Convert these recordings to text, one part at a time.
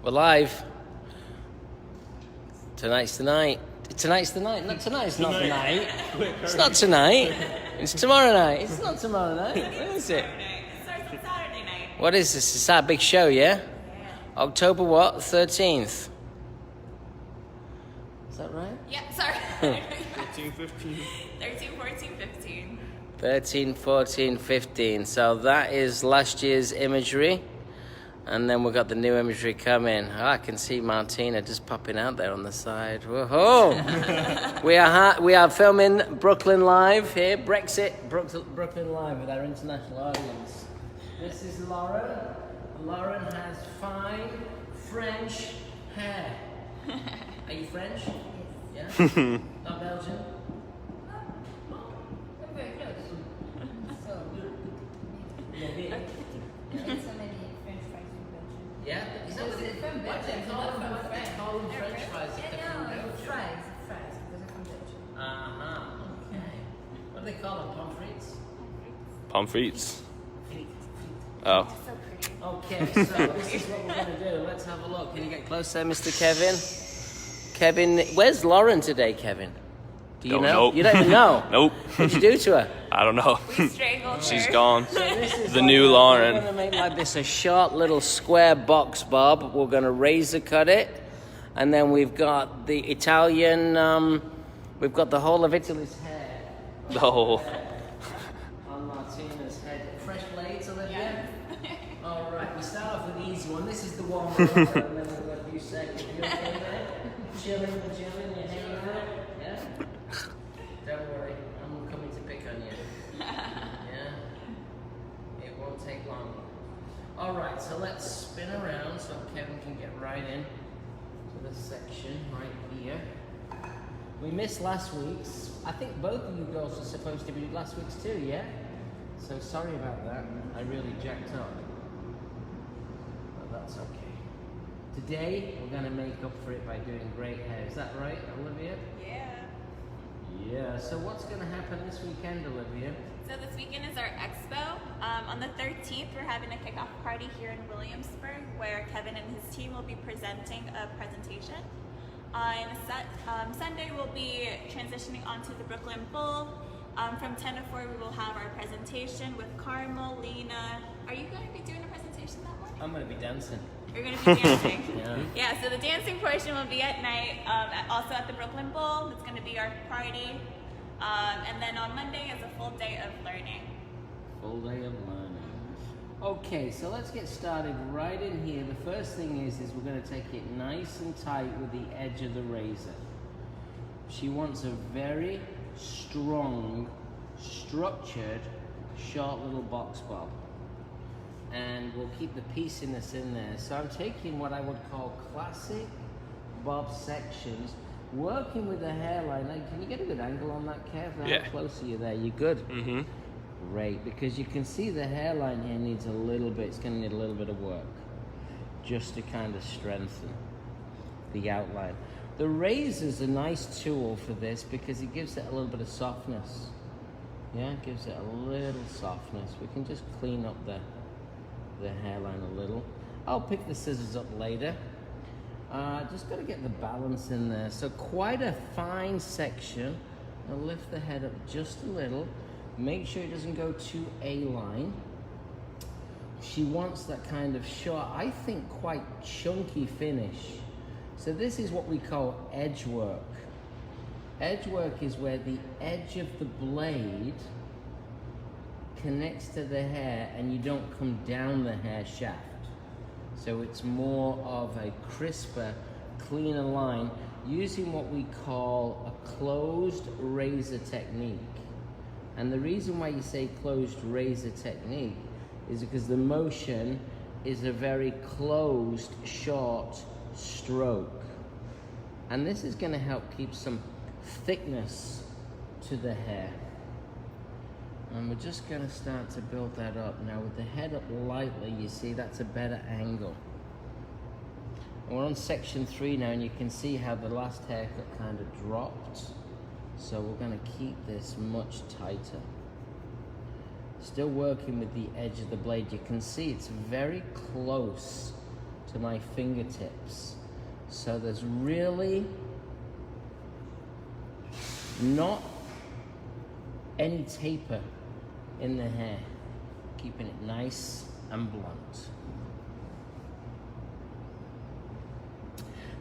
We're live. Tonight's the night. Tonight's the night. Not tonight. It's not the night. It's not tonight. It's tomorrow night. It's not tomorrow night. When is it? It starts on Saturday night. What is this? It's our big show, yeah? October what? 13th. Is that right? Yeah, sorry. 13, 15. 13, 14, 15. 13, 14, 15. So that is last year's imagery. And then we've got the new imagery coming. Oh, I can see Martina just popping out there on the side. Whoa! we are filming Brooklyn Live here. Brooklyn Live with our international audience. This is Lauren. Lauren has fine French hair. Are you French? Yes. Yeah? Not Belgian? I'm very close. So, Yeah. and so many French fries from Belgium. Yeah? Is that what It's from why do they Belgium, call them, not why from do they France. call them French fries if they're from Yeah, no, Belgium? fries, because they're from Belgium. Uh-huh, okay. What do they call them, pommes frites? Pomfrets. Oh. So pretty. Okay, so this is what we're going to do. Let's have a look. Can you get closer, Mr. Kevin? Kevin, where's Lauren today, Kevin? Do you Don't know? know. You don't even know? Nope. What'd you do to her? I don't know. We strangled She's her. gone. So this is The like new We're Lauren. going to make like this a short little square box bob. We're going to razor cut it. And then we've got the Italian, we've got the whole of Italy's hair. The whole. On Martina's head. Fresh blades, Olivia? All right, we start off with the easy one. This is the one we're on, and then we've got a few seconds. You okay there? Chilling, you're hanging out? Yeah? Don't worry, I'm coming to pick on you. Yeah? It won't take long. All right, so let's spin around so Kevin can get right in to this section right here. We missed last week's. I think both of you girls were supposed to be last week's too, yeah? So sorry about that. I really jacked up. But that's okay. Today, we're going to make up for it by doing great hair. Is that right, Olivia? Yeah. Yeah. So what's going to happen this weekend, Olivia? So this weekend is our expo. On the 13th, we're having a kickoff party here in Williamsburg where Kevin and his team will be presenting a presentation. On Sunday, we'll be transitioning onto the Brooklyn Bowl. From 10 to 4, we will have our presentation with Carmel, Lena. Are you going to be doing a presentation that morning? I'm going to be dancing. You're going to be dancing. Yeah. Yeah, so the dancing portion will be at night, also at the Brooklyn Bowl. It's going to be our party. And then on Monday is a full day of learning. Full day of learning. Okay, so let's get started right in here. The first thing is we're going to take it nice and tight with the edge of the razor. She wants a very strong, structured, short little box bob. And we'll keep the pieciness in there. So I'm taking what I would call classic bob sections, working with the hairline. Like, can you get a good angle on that, Kev? Yeah. How close are you there? You good? Mm-hmm. Great, because you can see the hairline here needs a little bit, it's going to need a little bit of work just to kind of strengthen the outline. The razor's a nice tool for this because it gives it a little bit of softness. Yeah, it gives it a little softness. We can just clean up the hairline a little. I'll pick the scissors up later. Just got to get the balance in there. So quite a fine section. I'll lift the head up just a little. Make sure it doesn't go too A-line. She wants that kind of short, I think quite chunky finish. So this is what we call edge work. Edge work is where the edge of the blade connects to the hair and you don't come down the hair shaft. So it's more of a crisper, cleaner line using what we call a closed razor technique. And the reason why you say closed razor technique is because the motion is a very closed, short stroke. And this is going to help keep some thickness to the hair. And we're just going to start to build that up. Now with the head up lightly, you see that's a better angle. And we're on section 3 now, and you can see how the last haircut kind of dropped. So we're going to keep this much tighter. Still working with the edge of the blade. You can see it's very close to my fingertips. So there's really not any taper in the hair, keeping it nice and blunt.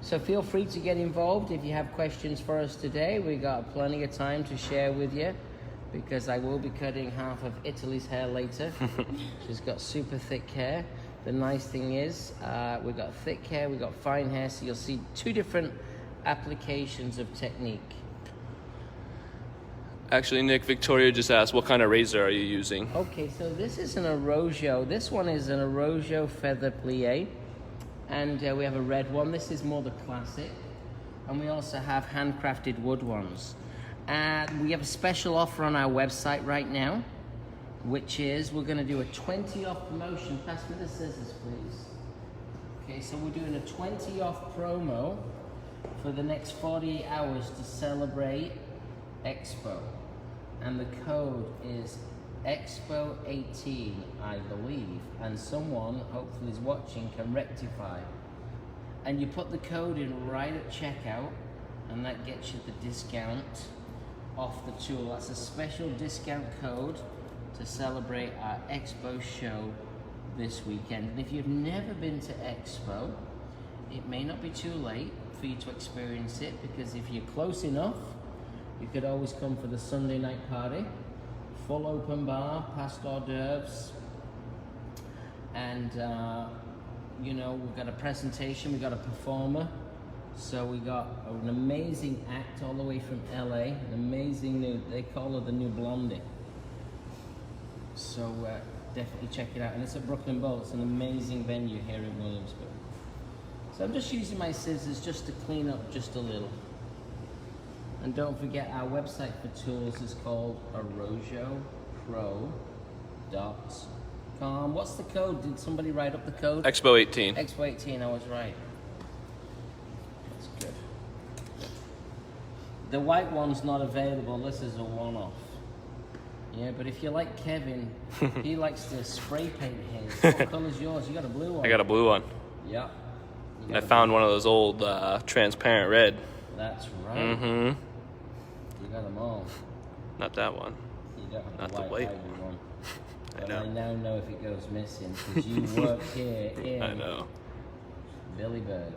So feel free to get involved if you have questions for us today. We got plenty of time to share with you, because I will be cutting half of Italy's hair later. She's got super thick hair. The nice thing is, we've got thick hair, we've got fine hair, so you'll see two different applications of technique. Actually, Nick, Victoria just asked, what kind of razor are you using? Okay, so this is an Arrojo. This one is an Arrojo Feather Plie. And we have a red one. This is more the classic. And we also have handcrafted wood ones. And we have a special offer on our website right now, which is we're going to do a 20 off promotion. Pass me the scissors, please. Okay, so we're doing a 20 off promo for the next 48 hours to celebrate Expo. And the code is Expo18, I believe, and someone hopefully is watching can rectify. And you put the code in right at checkout, and that gets you the discount off the tool. That's a special discount code to celebrate our Expo show this weekend. And if you've never been to Expo, it may not be too late for you to experience it, because if you're close enough, you could always come for the Sunday night party. Full open bar, past hors d'oeuvres, and you know, we've got a presentation, we've got a performer, so we got an amazing act all the way from LA, an amazing new, they call her the new Blondie. So definitely check it out, and it's at Brooklyn Bowl. It's an amazing venue here in Williamsburg. So I'm just using my scissors just to clean up just a little. And don't forget, our website for tools is called ArrojoPro.com. What's the code? Did somebody write up the code? Expo18. Expo18, I was right. That's good. The white one's not available. This is a one-off. Yeah, but if you like Kevin, he likes to spray paint his. What color's yours? You got a blue one? I got a blue one. Yeah. I found one of those old transparent red. That's right. Mm-hmm. You got them all. Not that one. You don't have Not the the white white ivory one. I But know. I now know if it goes missing, because you work here in I know. Billyburg.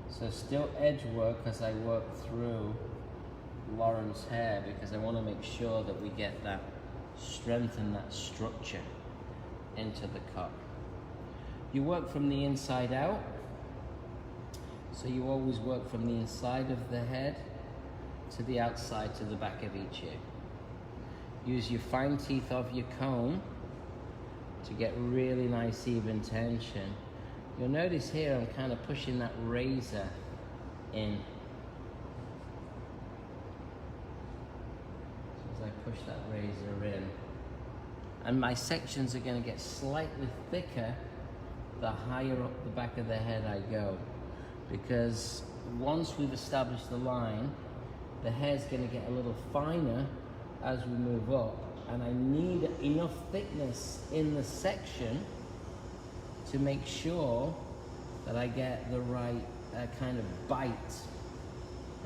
So still edge work as I work through Lauren's hair, because I want to make sure that we get that strength and that structure into the cut. You work from the inside out, so you always work from the inside of the head to the outside, to the back of each ear. Use your fine teeth of your comb to get really nice even tension. You'll notice here I'm kind of pushing that razor in. So as I push that razor in, and my sections are going to get slightly thicker the higher up the back of the head I go, because once we've established the line, the hair's going to get a little finer as we move up, and I need enough thickness in the section to make sure that I get the right kind of bite.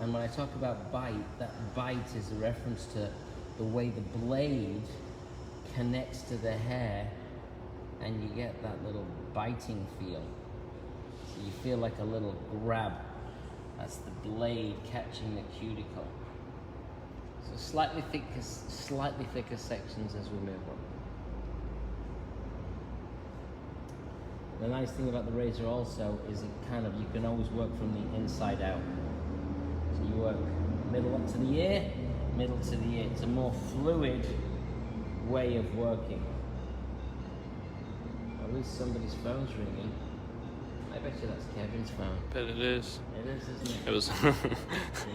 And when I talk about bite, that bite is a reference to the way the blade connects to the hair, and you get that little biting feel. So you feel like a little grab. That's the blade catching the cuticle. So slightly thicker sections as we move on. The nice thing about the razor also is it kind of, you can always work from the inside out. So you work middle up to the ear, middle to the ear. It's a more fluid way of working. At least somebody's phone's ringing. I bet you that's Kevin's phone. Bet it is. It is, isn't it? It was. Your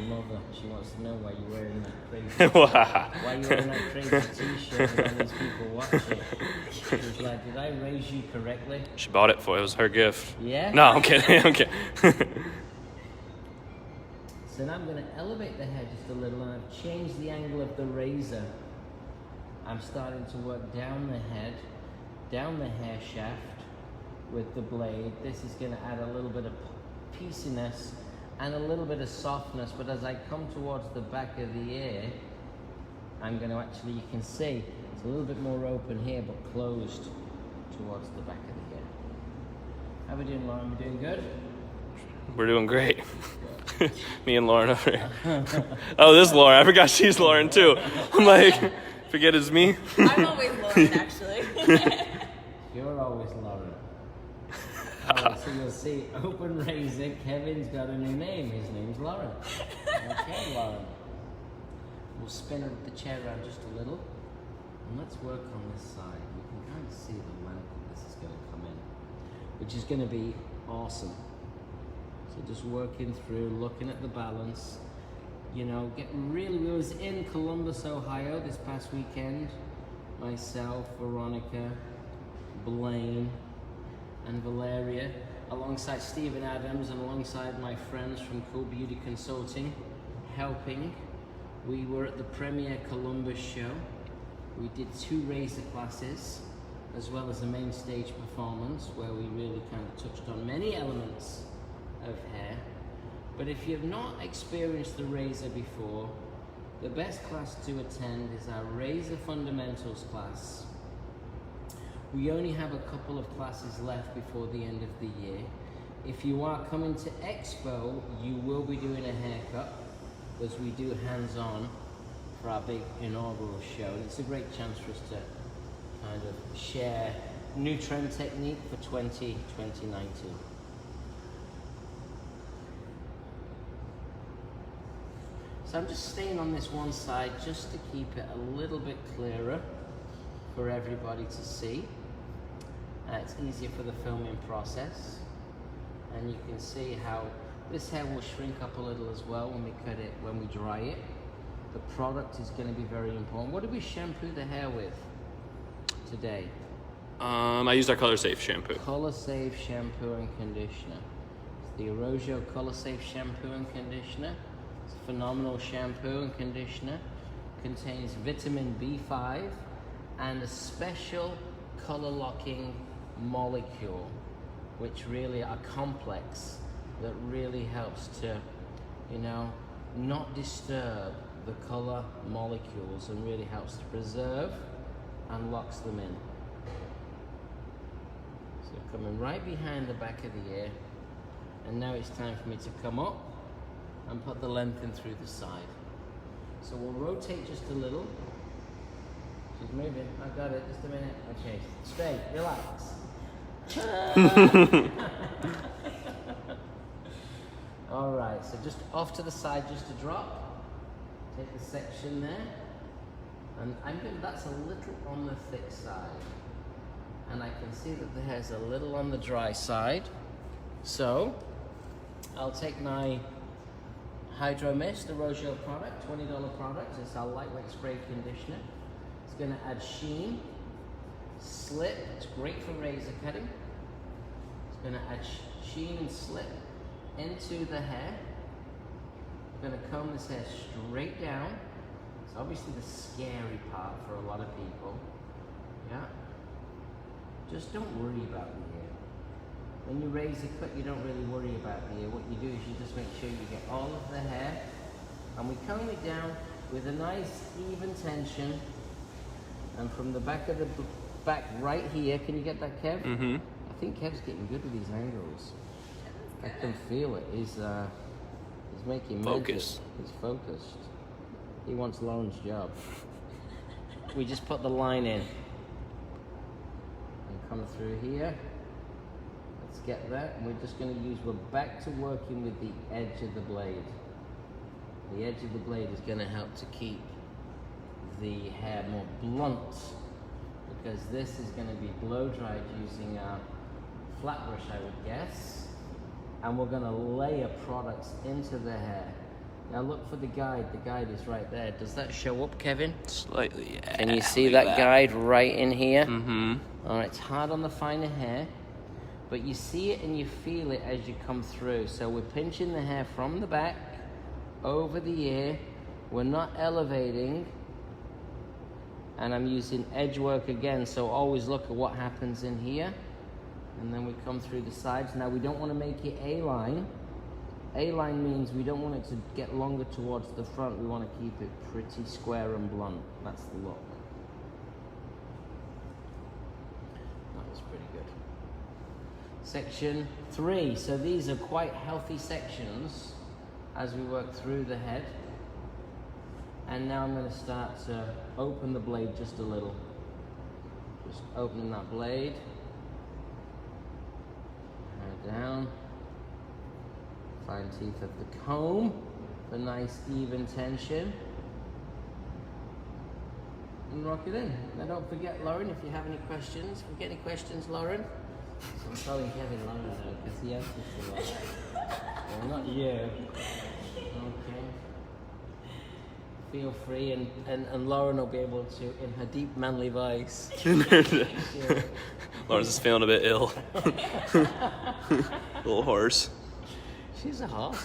mother, she wants to know why you're wearing that crazy, Wow. why you're wearing that crazy t-shirt and all these people watch it. She's like, did I raise you correctly? She bought it for it. It was her gift. Yeah? No, I'm kidding. I'm kidding. So now I'm going to elevate the head just a little, and I've changed the angle of the razor. I'm starting to work down the head, down the hair shaft, with the blade. This is going to add a little bit of pieciness and a little bit of softness, but as I come towards the back of the ear, I'm going to actually, you can see, it's a little bit more open here, but closed towards the back of the ear. How are we doing, Lauren? We doing good? We're doing great. Me and Lauren over here. Oh, this is Lauren. I forgot she's Lauren too. I'm like, forget it's me. I'm always Lauren, actually. You're always Lauren. Alright, so you'll see, open razor, Kevin's got a new name. His name's Lauren. Okay, Lauren. We'll spin the chair around just a little. And let's work on this side. You can kind of see the length that this is going to come in, which is going to be awesome. So just working through, looking at the balance. You know, we was in Columbus, Ohio this past weekend. Myself, Veronica, Blaine, and Valeria, alongside Stephen Adams and alongside my friends from Cool Beauty Consulting, helping. We were at the Premier Columbus show. We did 2 razor classes, as well as a main stage performance, where we really kind of touched on many elements of hair. But if you've not experienced the razor before, the best class to attend is our Razor Fundamentals class. We only have a couple of classes left before the end of the year. If you are coming to Expo, you will be doing a haircut, because we do hands-on for our big inaugural show. And it's a great chance for us to kind of share new trend technique for 2019. So I'm just staying on this one side just to keep it a little bit clearer for everybody to see. It's easier for the filming process. And you can see how this hair will shrink up a little as well when we cut it, when we dry it. The product is going to be very important. What did we shampoo the hair with today? I used our Color Safe shampoo. Color Safe shampoo and conditioner. It's the Orozio Color Safe shampoo and conditioner. It's a phenomenal shampoo and conditioner. Contains vitamin B5 and a special color locking molecule, which really are complex, that really helps to, you know, not disturb the color molecules and really helps to preserve and locks them in. So coming right behind the back of the ear, and now it's time for me to come up and put the length in through the side. So we'll rotate just a little. She's moving. I got it. Just a minute. Okay. Straight. Relax. All right. So just off to the side, just to drop. Take a section there, and that's a little on the thick side, and I can see that the hair's a little on the dry side. So I'll take my Hydro Mist, the Orozio product, $20 product. It's our lightweight spray conditioner. It's going to add sheen, slip. It's great for razor cutting. It's going to add sheen and slip into the hair. I'm going to comb this hair straight down. It's obviously the scary part for a lot of people. Yeah. Just don't worry about the ear. When you razor cut, you don't really worry about the ear. What you do is you just make sure you get all of the hair, and we comb it down with a nice even tension. And from the back of the back right here, can you get that, Kev? Mm-hmm. I think Kev's getting good with these angles. I can feel it. He's making focus. He's focused. He wants Lauren's job. We just put the line in and come through here. Let's get that. And we're just going to use. We're back to working with the edge of the blade. The edge of the blade is going to help to keep the hair more blunt, because this is going to be blow dried using a flat brush, I would guess, and we're going to layer products into the hair. Now look for the guide. The guide is right there. Does that show up, Kevin? Slightly, yeah. Can you see that guide right in here? Mm-hmm. All right, it's hard on the finer hair, but you see it and you feel it as you come through. So we're pinching the hair from the back over the ear. We're not elevating. And I'm using edge work again, so always look at what happens in here. And then we come through the sides. Now we don't want to make it A-line. A-line means we don't want it to get longer towards the front. We want to keep it pretty square and blunt. That's the look. That was pretty good. Section 3. So these are quite healthy sections as we work through the head. And now I'm going to start to open the blade just a little. Just opening that blade. And down. Fine teeth of the comb for nice even tension. And rock it in. Now don't forget, Lauren, if you have any questions. If you get any questions, Lauren? So I'm calling Kevin Lauren though, because he answers to Lauren. Well, not you. Okay. Feel free, and Lauren will be able to, in her deep manly voice. Lauren's just feeling a bit ill. A little hoarse. She's a horse.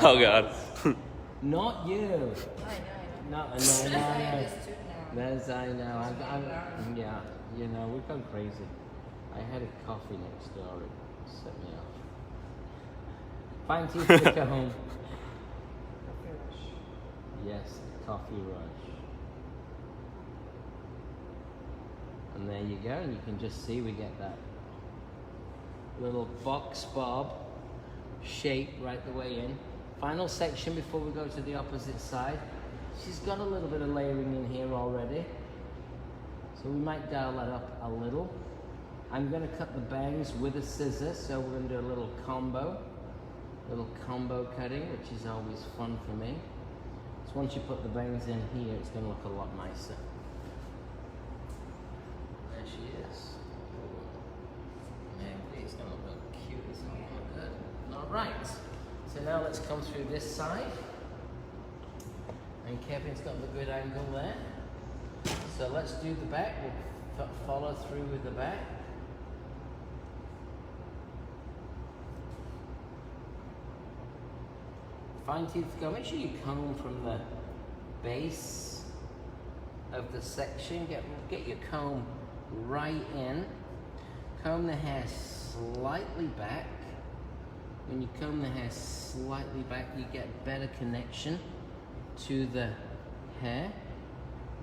Oh God. Not you. I know. No. There's, I know. I'm, yeah, you know, we've gone crazy. I had a coffee next door. It set me off. Fine teeth to go home. Yes, coffee rush. And there you go, and you can just see we get that little box bob shape right the way in. Final section before we go to the opposite side. She's got a little bit of layering in here already, so we might dial that up a little. I'm going to cut the bangs with a scissor, so we're going to do a little combo cutting, which is always fun for me. So once you put the bangs in here, it's going to look a lot nicer. There she is. Man, it's going to look cute as all good. All right. So now let's come through this side. And Kevin's got the good angle there. So let's do the back. We'll follow through with the back. Fine teeth go. Make sure you comb from the base of the section. Get your comb right in. Comb the hair slightly back. When you comb the hair slightly back, you get better connection to the hair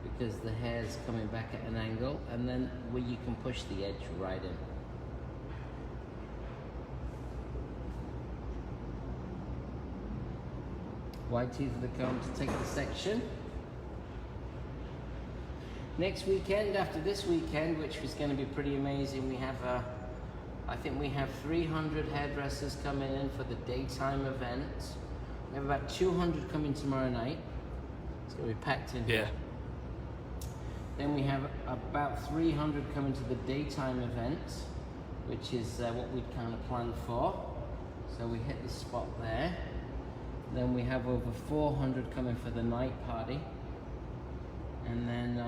because the hair is coming back at an angle, and then where you can push the edge right in. Wide teeth of the comb to take the section. Next weekend, after this weekend, which is going to be pretty amazing, we have I think we have 300 hairdressers coming in for the daytime event. We have about 200 coming tomorrow night. It's going to be packed in. Yeah. Then we have about 300 coming to the daytime event, which is what we'd kind of planned for. So we hit the spot there. Then we have over 400 coming for the night party. And then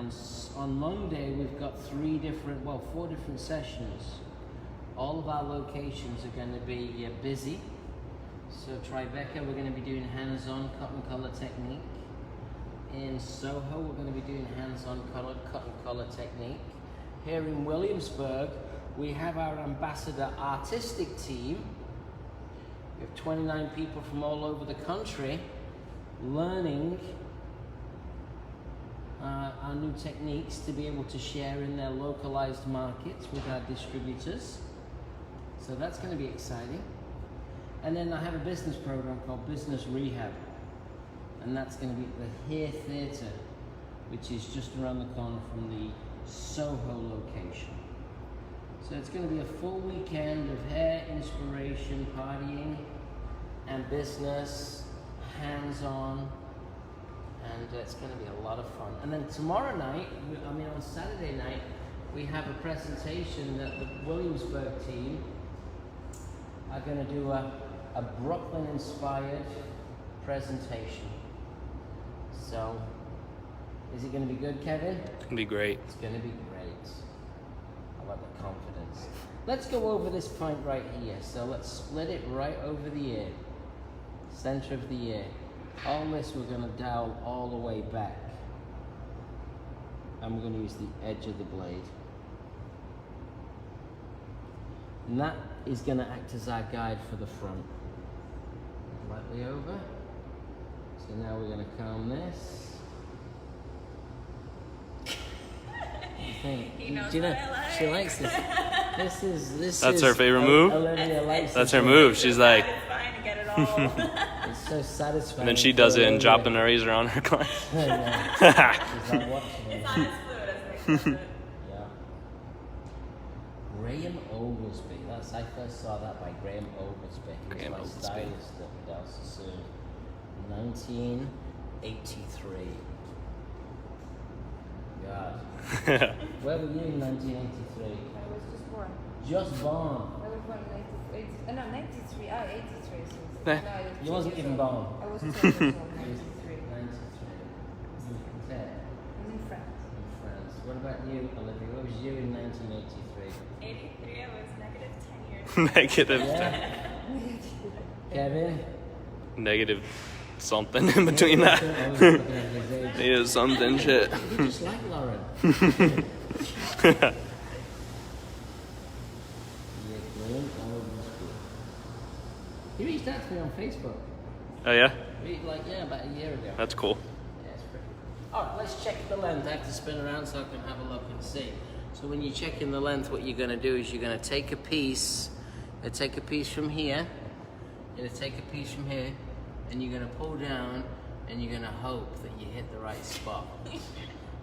on Monday, we've got 4 different sessions. All of our locations are going to be busy. So Tribeca, we're going to be doing hands-on cotton color technique. In Soho, we're going to be doing hands-on cotton color technique. Here in Williamsburg, we have our ambassador artistic team. We have 29 people from all over the country learning our new techniques to be able to share in their localized markets with our distributors. So that's going to be exciting. And then I have a business program called Business Rehab. And that's going to be at the Hair Theatre, which is just around the corner from the Soho location. So it's going to be a full weekend of hair inspiration, partying, and business, hands-on, and it's going to be a lot of fun. And then tomorrow night, on Saturday night, we have a presentation that the Williamsburg team are going to do a Brooklyn-inspired presentation. So, is it going to be good, Kevin? It's gonna be great. It's going to be great. I like the confidence. Let's go over this point right here. So let's split it right over the ear. Center of the ear. All this we're going to dowel all the way back. And we're going to use the edge of the blade. And that is going to act as our guide for the front. Lightly over. So now we're going to comb this. What do you think? He knows Do you know, what I like. she likes this. This That's is her favorite move? Olivia likes That's this her one. move. She's like, Satisfying to get it all. It's so satisfying. and then she for does it and Olivia. dropping a razor on her client. Yeah. She's like watching it. It's on his fluid as makes it. Yeah. Graham Oglesby. I first saw that by Graham Oglesby. He Graham was my Oglesby. stylist at Vidal Sassoon. 1983. God. Where were you in 1983? I was just born. Just born. I was born in 93. No, 93. Ah, 83. So Nah. no, I was You 2 wasn't years even old. born. I was 2 years old. 93. 93. Okay. I'm in France. In France. What about you, Olivia? What was you in 1983? 83, I was negative 10 years. Negative. Yeah. Kevin? Negative something in between that. I was looking at his age. Negative something shit. You just like Lauren. He reached out to me on Facebook. Oh yeah? About a year ago. That's cool. Yeah, it's pretty. Alright, let's check the length. I have to spin around so I can have a look and see. So when you're checking the length, what you're going to do is you're going to take a piece. Take a piece from here. You're going to take a piece from here. And you're going to pull down. And you're going to hope that you hit the right spot.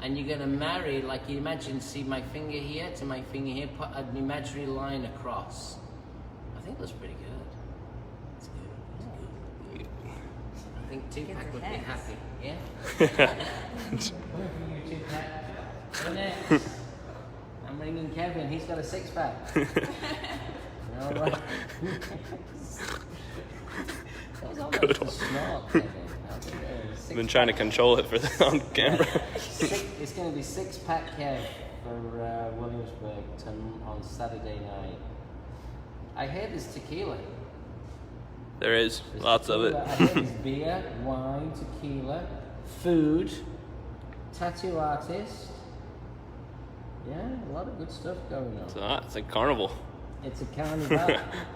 And you're going to marry, like you imagine, see my finger here to my finger here. Put an imaginary line across. I think that's pretty good. That's good. That's good. I think Tupac would be happy. Yeah? One for you, Tupac. Go next. I'm ringing Kevin. He's got a six-pack. All right. That was almost Good a one. snort, Kevin. I've been trying to control it for the on camera. It's going to be six-pack Kev for Williamsburg on Saturday night. I hear there's tequila. There is There's lots of it. tequila. I hear there's beer, wine, tequila, food, tattoo artist. Yeah, a lot of good stuff going on. It's a carnival. It's a carnival.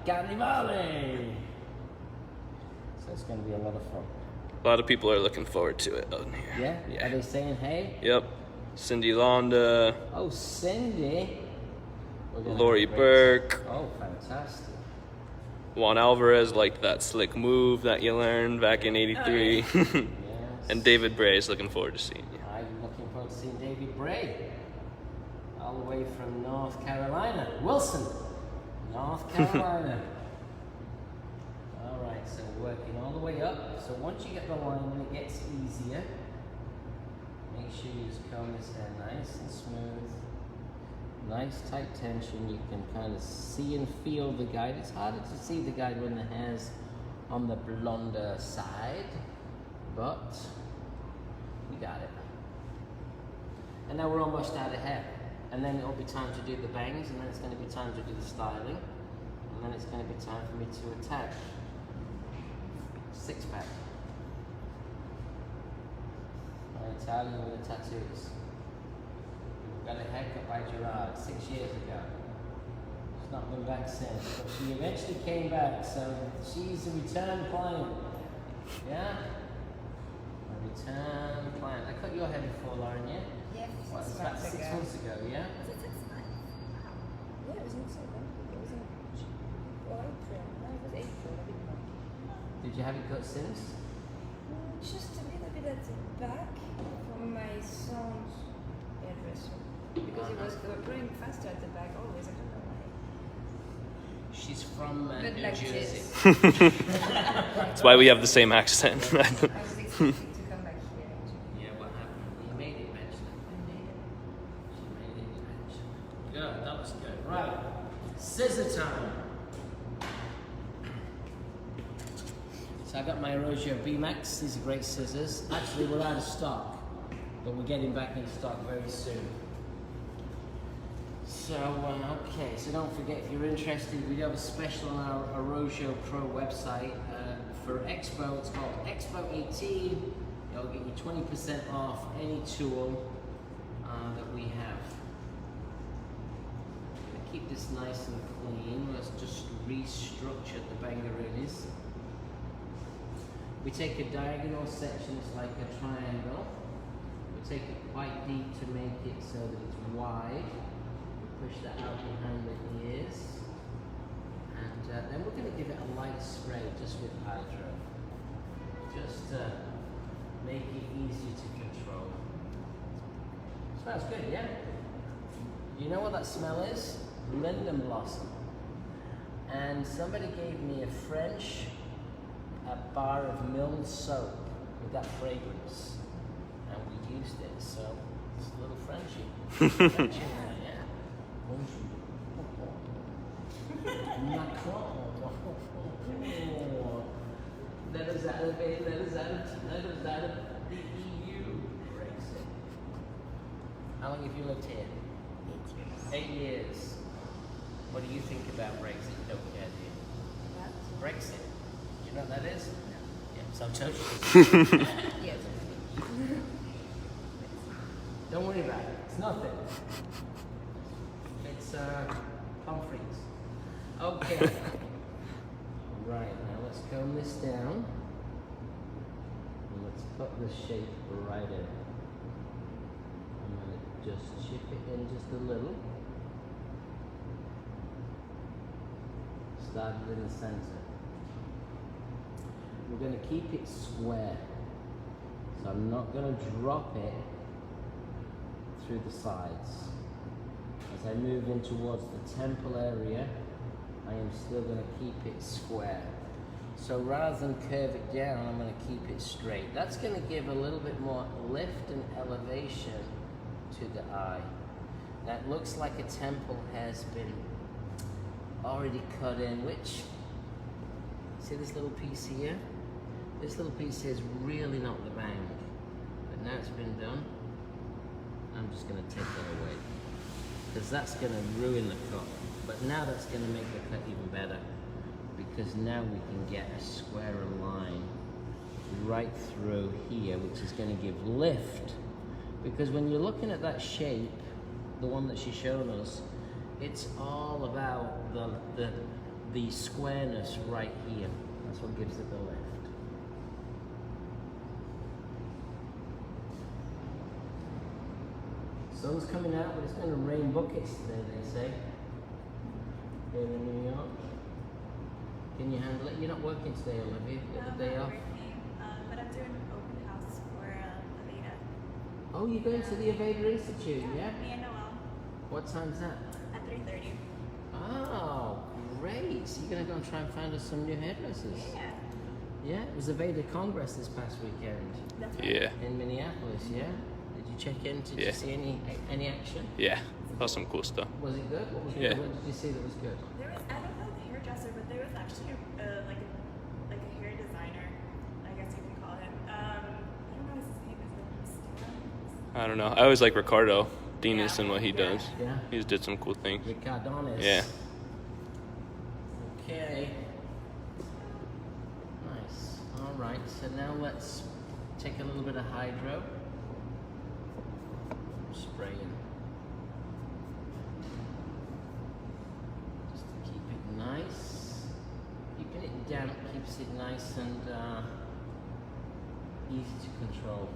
Carnivale! So it's going to be a lot of fun. A lot of people are looking forward to it out here. Yeah? Are they saying hey? Yep. Cindy Londa, Oh, Cindy. We're gonna Lori have a great- Burke, Oh, fantastic. Juan Alvarez liked that slick move that you learned back in '83, Yes. and David Bray is looking forward to seeing you. I'm looking forward to seeing David Bray. All the way from North Carolina. Wilson, North Carolina. All right, so working all the way up. So once you get the line, it gets easier. Make sure you just comb this hair nice and smooth. Nice tight tension. You can kind of see and feel the guide. It's harder to see the guide when the hair's on the blonder side, but we got it. And now we're almost out of hair. And then it'll be time to do the bangs, and then it's going to be time to do the styling, and then it's going to be time for me to attach. Six-pack. My Italian with the tattoos. Got a haircut by Gerard 6 years ago. She's not been back since, but she eventually came back, so she's a return client. Yeah? A return client. I cut your hair before, Lauren, yeah? Yes, What, six about months 6 ago. months ago, yeah? Was it 6 months? Yeah, it was in September. It was in April. No, it was April. A bit more. Did you have it cut since? Just a little bit at the back from my son's hairdresser. Because it was growing faster at the back always. I don't know why. She's from But New like Jersey. this. That's why we have the same accent. I was expecting to come back here. Yeah, what happened? You made it eventually. She made it eventually. Good, that was good. Right, scissor time. So I got my Arosio B-Max. These are great scissors. Actually, we're out of stock, but we're getting back in stock very soon. So, okay, so don't forget, if you're interested, we have a special on our Arosio Pro website. For Expo, it's called Expo 18. It'll get you 20% off any tool that we have. Keep keep this nice and clean, let's just restructure the bangaroonies. We take a diagonal section, it's like a triangle. We take it quite deep to make it so that it's wide. We push that out behind the ears. And then we're going to give it a light spray just with hydro. Just to make it easy to control. Smells good, yeah? You know what that smell is? Linden blossom. And somebody gave me a French bar of milled soap with that fragrance. And we used it, so it's a little Frenchy. Frenchy now, yeah? Macron. Let us out of it, let us out of the EU. Brexit. How long have you lived here? 8 years. 8 years. What do you think about Brexit? You don't care, do you? What? Brexit. Do you know what that is? No. Yeah, so totally. Yes. Don't worry about it. It's nothing. It's pommes. Okay. Right, now let's comb this down. And let's put the shape right in. I'm going to just chip it in just a little. Start it in the center. We're going to keep it square. So I'm not going to drop it through the sides. As I move in towards the temple area, I am still going to keep it square. So rather than curve it down, I'm going to keep it straight. That's going to give a little bit more lift and elevation to the eye. That looks like a temple has been already cut in, which, see this little piece here? This little piece here is really not the bang. But now it's been done, I'm just going to take that away. Because that's going to ruin the cut. But now that's going to make the cut even better, because now we can get a squarer line right through here, which is going to give lift. Because when you're looking at that shape, the one that she's shown us, it's all about the squareness right here. That's what gives it the lift. Sun's coming out, but it's going to rain buckets today, they say. Here in New York. Can you handle it? You're not working today, Olivia? You No, have I'm the day not off? working, but I'm doing an open house for Aveda. Oh, you're going to the Aveda Institute, yeah? Me and Noel What time's that? at 3:30. Oh, great. So you're going to go and try and find us some new hairdressers? Yeah. Yeah, it was the Aveda Congress this past weekend That's right. Yeah. in Minneapolis, yeah? Did you check in? Did Yeah. you see any action? Yeah. That was some cool stuff. Was it good? What was Yeah. good? What did you see that was good? There was, I don't know the hairdresser, but there was actually like a hair designer, I guess you can call him. I don't know his name. Is it Steven? I don't know. I always like Ricardo Dinas and what he Yeah. does. Yeah. He's did some cool things. Ricardonis. Yeah. Okay. Nice. All right. So now let's take a little bit of hydro. Spray in. Just to keep it nice. Keeping it damp keeps it nice and easy to control.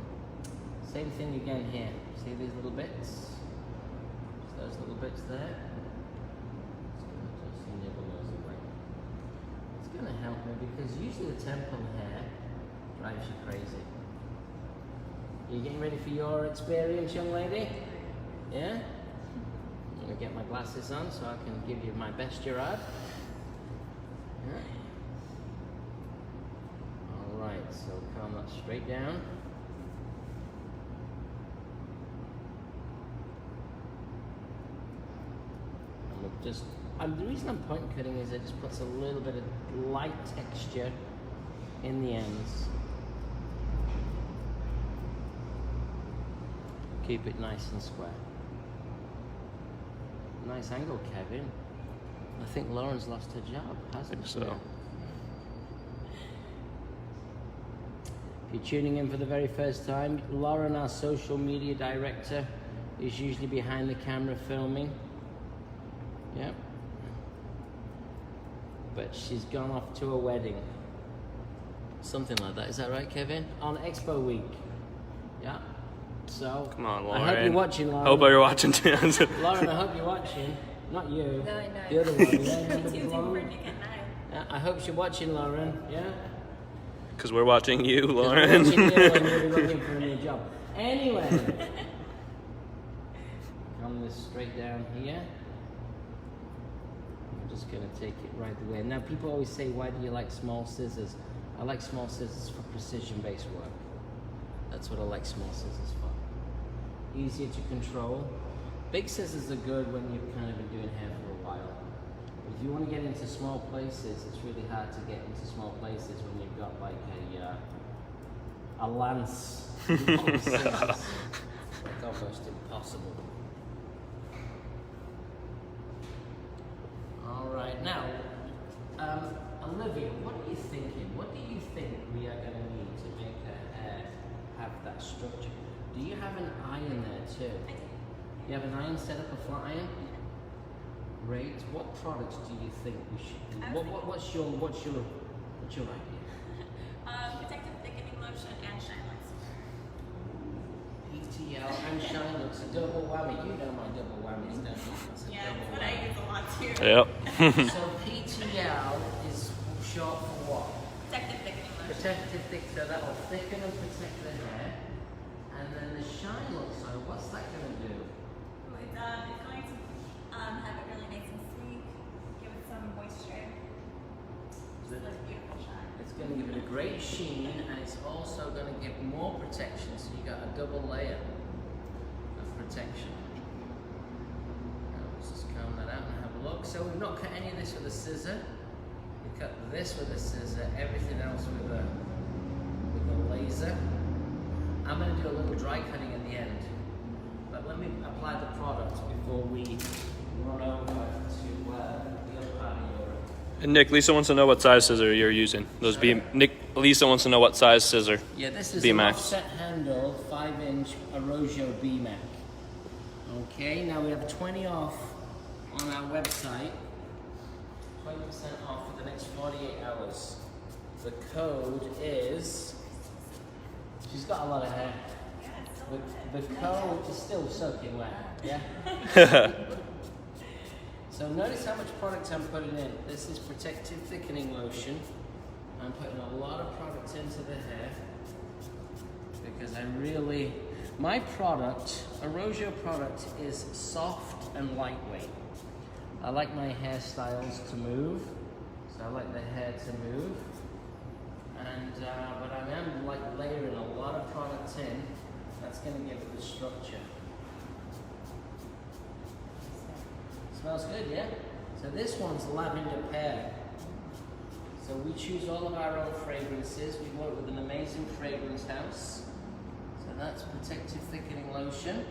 Same thing again here. See these little bits? Just those little bits there. Just nibble those away. It's going to help me because usually the temple hair drives you crazy. You getting ready for your experience, young lady? Yeah? I'm going to get my glasses on so I can give you my best Gerard. Yeah. Alright, so calm that straight down. The reason I'm point cutting is it just puts a little bit of light texture in the ends. Keep it nice and square. Nice angle, Kevin. I think Lauren's lost her job, hasn't she? I think so. If you're tuning in for the very first time, Lauren, our social media director, is usually behind the camera filming. Yep. But she's gone off to a wedding. Something like that. Is that right, Kevin? On Expo Week. Yeah. So. Come on, Lauren. I hope you're watching, Lauren. Hope you're watching too. Lauren, I hope you're watching. Not you. No. The other one. Yeah, Tuesday for Lauren? Nick at 9. Yeah, I hope you're watching, Lauren. Yeah. Because we're watching you, 'Cause Lauren. we're watching you and you'll be looking for a new job. Anyway. Come this straight down here. I'm just going to take it right away. Now, people always say, why do you like small scissors? I like small scissors for precision-based work. That's what I like small scissors for. Easier to control. Big scissors are good when you've kind of been doing hair for a while. But if you want to get into small places, it's really hard to get into small places when you've got like a lance. Long scissors. It's almost impossible. All right, now, Olivia, what are you thinking? What do you think we are going to need to make her hair have that structure? Do you have an iron there too? I do. You have an iron set up, a flat iron? Great. What products do you think we should do? What's your idea? Protective thickening lotion and shine lux. PTL and Shine looks a double whammy. You know my double whammies, don't you? That's a Yeah, double that's what I use a lot too. Yep. So PTL is short for what? Protective thickening lotion. Protective thick, so that will thicken and protect the hair. And then the Shine looks, so what's that going to do? It's going to have it really nice and sleek, give it some moisture. Just a beautiful shine. It's going to give it a great sheen, and it's also going to give more protection, so you got a double layer of protection. Now let's just comb that out and have a look. So we've not cut any of this with a scissor. We cut this with a scissor, everything else with a laser. I'm going to do a little dry cutting at the end, but let me apply the product before we run over to the other part of Europe. And Nick, Lisa wants to know what size scissor you're using. Lisa wants to know what size scissor. Yeah, this is B-Max. an offset handle, 5-inch Arrojo B-Mac. Okay, now we have 20 off on our website. 20% off for the next 48 hours. The code is... She's got a lot of hair. The code is still soaking wet, yeah? So notice how much product I'm putting in. This is protective thickening lotion. I'm putting a lot of product into the hair because my product, Arrojo product, is soft and lightweight. I like my hairstyles to move, so I like the hair to move. And but I am like layering a lot of product in. That's going to give it the structure. Smells good, yeah? So this one's lavender pear. So we choose all of our own fragrances. We work with an amazing fragrance house. So that's protective thickening lotion.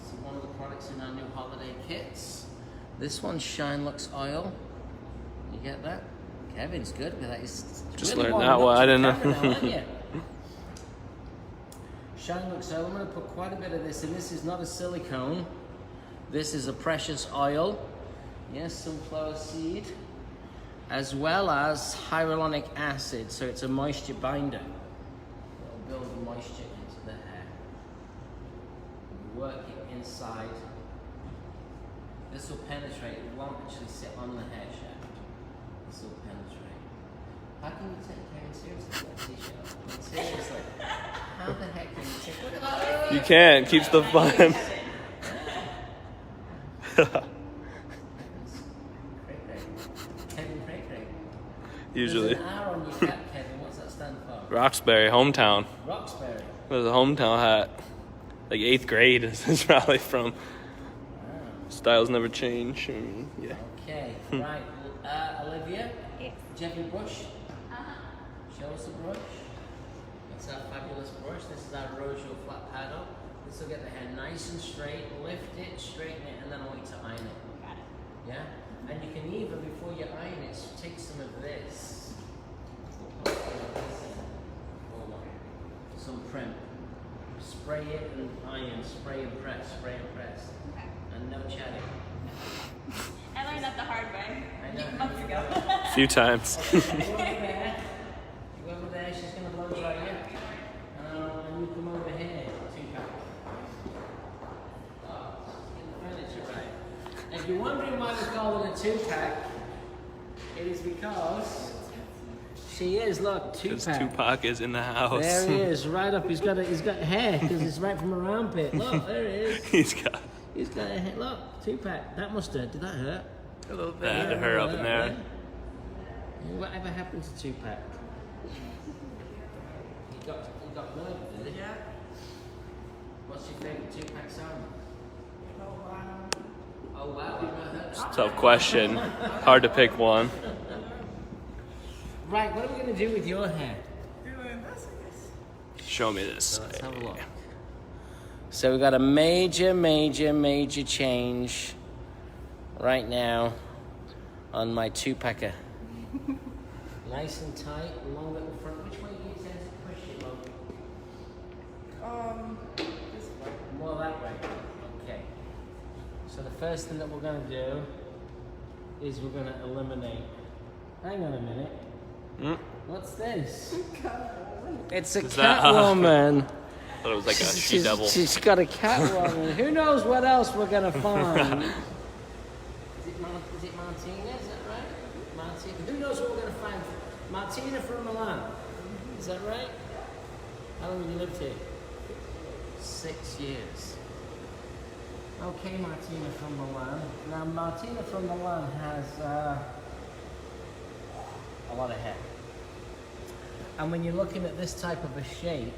This is one of the products in our new holiday kits. This one's Shine Lux oil. You get that? Kevin's good with that. He's Just really learned warming that up one. to I the didn't know. camera now, aren't you? Shine Lux oil. I'm going to put quite a bit of this in. This is not a silicone. This is a precious oil. Yes, sunflower seed. As well as hyaluronic acid. So it's a moisture binder. It'll build moisture into the hair. Work it inside. This will penetrate. It won't actually sit on the hair shaft. This will penetrate. How can you take Karen seriously with that t-shirt? I mean, seriously. How the heck can you take? Look at that. You can't. Keeps the fun. Kevin Craig. Usually. There's an R on your cap, Kevin. What's that stand for? Roxbury, hometown. Roxbury. It was a hometown hat. Like 8th grade is probably from. Styles never change. Yeah. Okay, right. Olivia? Yes. Do you have your brush? Uh-huh. Show us the brush. That's our fabulous brush. This is our Rojo flat paddle. This will get the hair nice and straight. Lift it, straighten it, and then I want you to iron it. Got it. Yeah? And you can even, before you iron it, take some of this. Some prem. Spray it and iron. Spray and press. Spray and press. Okay. And no chatting. few times. You go over there. You go over there. She's gonna blow dry you. And you come over here. 2-pack. Oh, get the furniture right. If you're wondering why we call it a 2-pack, it is because she is. Look, 2-pack. Because Tupac is in the house. There he is, right up. He's got hair because it's right from her armpit. Look, there he is. He's got a hair. Look, 2-pack. That must have. Did that hurt? a little bit of her up in there. Whatever happened to 2-pack? He got murdered, did he? Yeah. What's your favourite 2-pack song? Oh wow. Tough question. Hard to pick one. Right, what are we going to do with your hair? Show me this. So let's have a look. So we got a major change right now on my 2-packer. Nice and tight, long at the front. Which way do you tend to push it, Logan? This way. More that way. Okay. So the first thing that we're going to do is we're going to eliminate. Hang on a minute. What's this? It's a Is that- Catwoman. I thought it was like a she-devil. She's got a Catwoman. Who knows what else we're going to find? Is it Martina? Is that right? Martina. Who knows what we're going to find? Martina from Milan. Is that right? How long have you lived here? 6 years. Okay, Martina from Milan. Now, Martina from Milan has a lot of hair. And when you're looking at this type of a shape,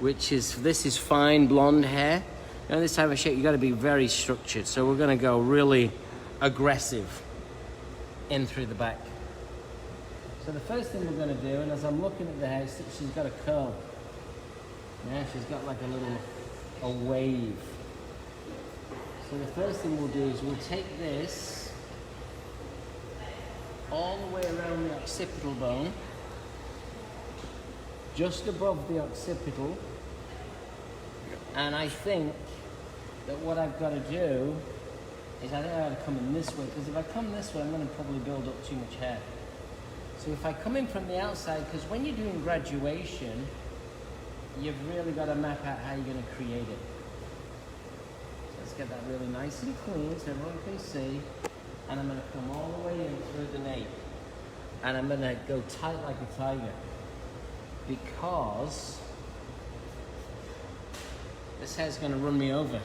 this is fine blonde hair, you know, this type of shape, you got to be very structured. So we're going to go really aggressive in through the back. So the first thing we're going to do, and as I'm looking at the hair, she's got a curl. Yeah, she's got like a wave. So the first thing we'll do is we'll take this all the way around the occipital bone, just above the occipital, and I think that what I've got to do is I think I got to come in this way, because if I come this way I'm going to probably build up too much hair. So if I come in from the outside, because when you're doing graduation, you've really got to map out how you're going to create it. So let's get that really nice and clean so everyone can see. And I'm going to come all the way in through the nape. And I'm going to go tight like a tiger. Because this hair's going to run me over.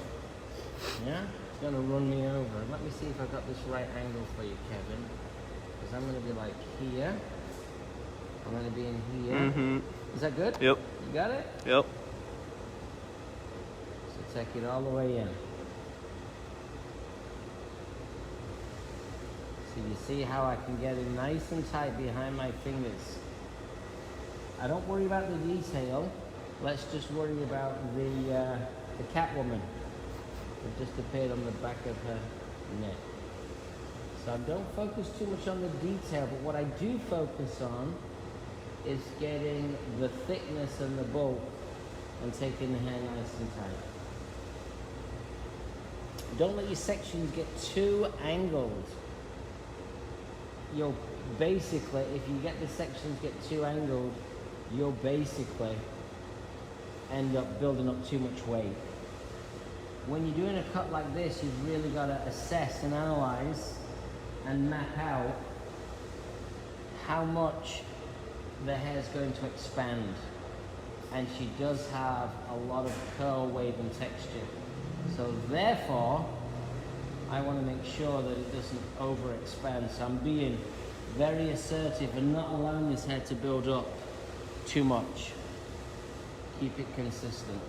Yeah? It's going to run me over. Let me see if I've got this right angle for you, Kevin. Because I'm going to be like here. I'm going to be in here. Mm-hmm. Is that good? Yep. You got it? Yep. So take it all the way in. So you see how I can get it nice and tight behind my fingers. I don't worry about the detail. Let's just worry about the Catwoman that just appeared on the back of her neck. So I don't focus too much on the detail, but what I do focus on is getting the thickness and the bulk and taking the hair nice and tight. Don't let your sections get too angled. You'll basically, if you get the sections get too angled, you'll basically end up building up too much weight. When you're doing a cut like this, you've really got to assess and analyze and map out how much the hair is going to expand. And she does have a lot of curl, wave and texture. So therefore, I want to make sure that it doesn't overexpand. So I'm being very assertive and not allowing this hair to build up too much. Keep it consistent.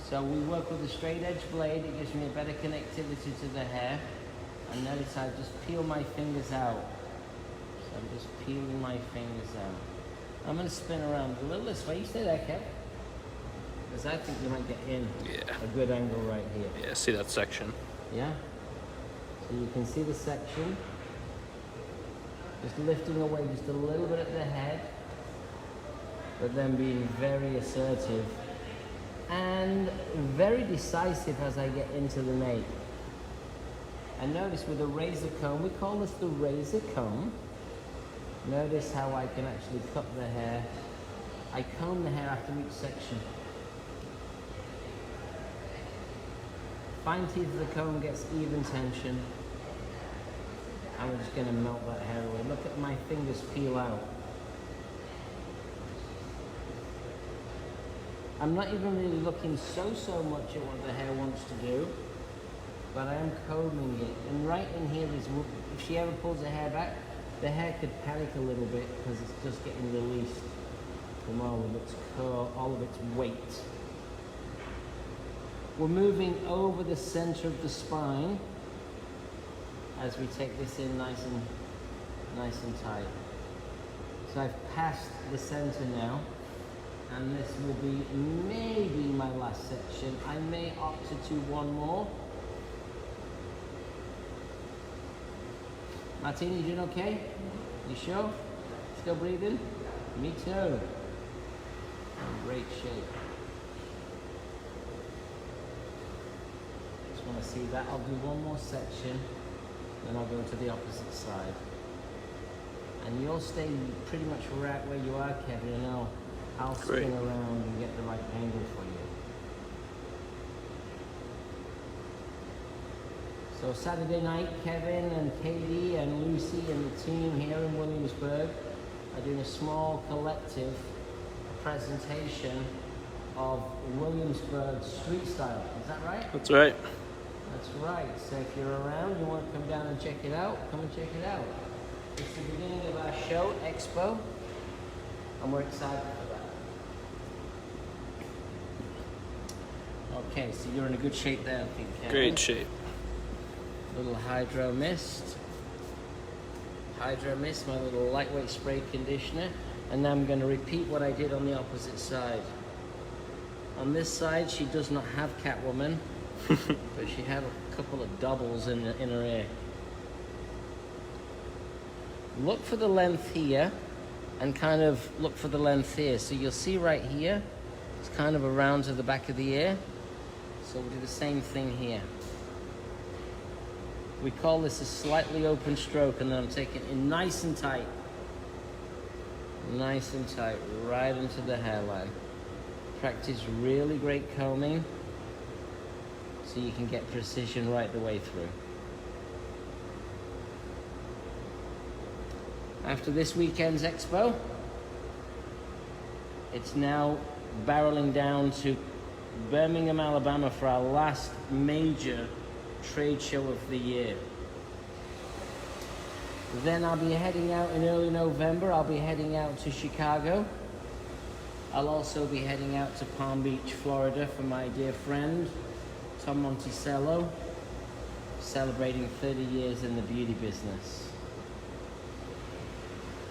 So we work with a straight edge blade. It gives me a better connectivity to the hair. And notice I just peel my fingers out. So I'm just peeling my fingers out. I'm going to spin around a little this way. You stay there, Kev. Because I think you might get in a good angle right here. Yeah, see that section. Yeah? So you can see the section. Just lifting away just a little bit at the head. But then being very assertive. And very decisive as I get into the nape. And notice with a razor comb, we call this the razor comb. Notice how I can actually cut the hair. I comb the hair after each section. Fine teeth of the comb gets even tension. And we're just going to melt that hair away. Look at my fingers peel out. I'm not even really looking so much at what the hair wants to do, but I am combing it. And right in here is, if she ever pulls her hair back, the hair could panic a little bit because it's just getting released from all of its curl, all of its weight. We're moving over the center of the spine as we take this in nice and tight. So I've passed the center now, and this will be maybe my last section. I may opt to do one more. Martina, you doing okay? You sure? Still breathing? Me too. In great shape. Just want to see that. I'll do one more section, then I'll go to the opposite side. And you'll stay pretty much right where you are, Kevin, and I'll spin around and get the right angle for you. So Saturday night, Kevin and Katie and Lucy and the team here in Williamsburg are doing a small collective presentation of Williamsburg street style. Is that right? That's right. That's right. So if you're around, you want to come down and check it out, come and check it out. It's the beginning of our show, Expo, and we're excited for that. Okay, so you're in a good shape there, I think, Kevin. Great shape. Little hydro mist, my little lightweight spray conditioner, and now I'm going to repeat what I did on the opposite side. On this side, she does not have Catwoman, but she had a couple of doubles in her ear. Look for the length here, and kind of look for the length here. So you'll see right here, it's kind of around to the back of the ear. So we'll do the same thing here. We call this a slightly open stroke, and then I'm taking it in nice and tight, right into the hairline. Practice really great combing so you can get precision right the way through. After this weekend's expo, it's now barreling down to Birmingham, Alabama for our last major trade show of the year. Then I'll be heading out in early November. I'll be heading out to Chicago. I'll also be heading out to Palm Beach, Florida for my dear friend, Tom Monticello, celebrating 30 years in the beauty business.